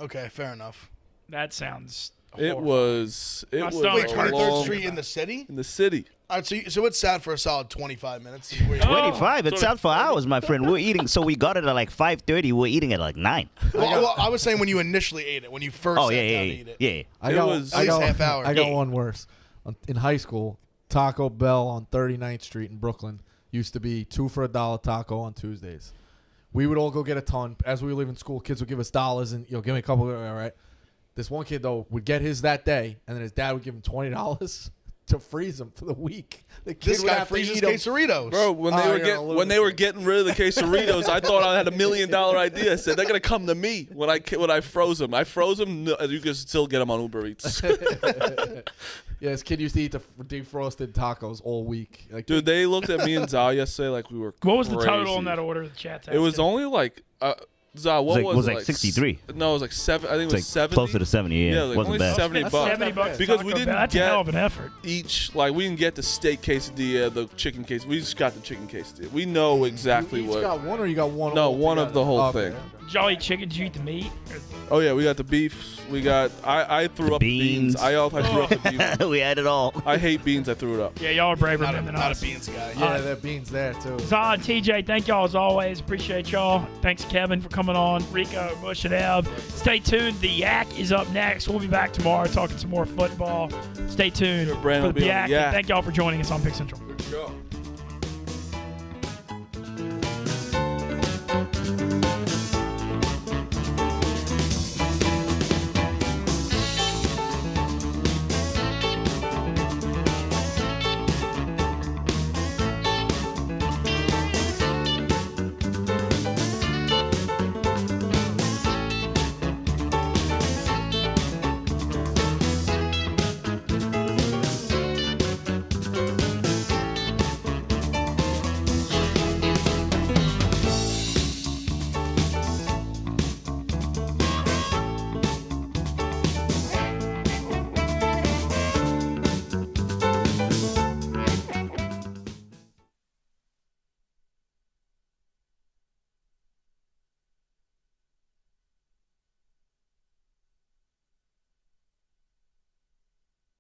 Okay, fair enough. That sounds It horrifying. was. My Was stomach Wait, hurts. 23rd Street in the city? in the city. All right, so it's sat for a solid 25 minutes. 25. It's out for hours, my friend. We're eating, so we got it at like 5:30. We're eating at like 9. Well, I was saying when you initially ate it, when you first Oh sat yeah, down to yeah, eat it. yeah. I It got, was- I At least got, half hour. I got Yeah. one worse. In high school, Taco Bell on 39th Street in Brooklyn used to be 2 for $1 taco on Tuesdays. We would all go get a ton. As we were leaving school, kids would give us dollars and give me a couple. All right. This one kid though would get his that day, and then his dad would give him $20. to freeze them for the week. The kid This would guy have to freezes eat 'em. quesaritos. Bro, when they were getting rid of the quesaritos, I thought I had $1 million idea. I said they're gonna come to me when I froze them. I froze them. You can still get them on Uber Eats. Yeah, this kid used to eat the defrosted tacos all week. Like, Dude, they looked at me and Zal yesterday like we were crazy. What was the total on that order? The chat. It was only like Zal, what it was like 63. No, it was like 7. I think it was 70. Closer to 70. Yeah, like wasn't only bad. $70. $70 Because we didn't That's a get hell of an effort. each, like we didn't get the steak quesadilla, the chicken quesadilla. We just got the chicken quesadilla. We know exactly you what. each got one, or you got one? No, all one of together? the whole Okay. thing. Did y'all eat chicken? Did you eat the meat? Oh yeah, we got the beef. We got. I threw up the beans. beans. I threw up the beans. We had it all. I hate beans. I threw it up. Yeah, y'all are braver Not men than a us. beans guy. Yeah, there are beans there too. Zod, TJ, thank y'all as always. Appreciate y'all. Thanks, Kevin, for coming on. Rico, Bush, and Ev. Stay tuned. The Yak is up next. We'll be back tomorrow talking some more football. Stay tuned Sure, Brandon for will the be on Yak. the Yak. And thank y'all for joining us on Pick Central. Good show.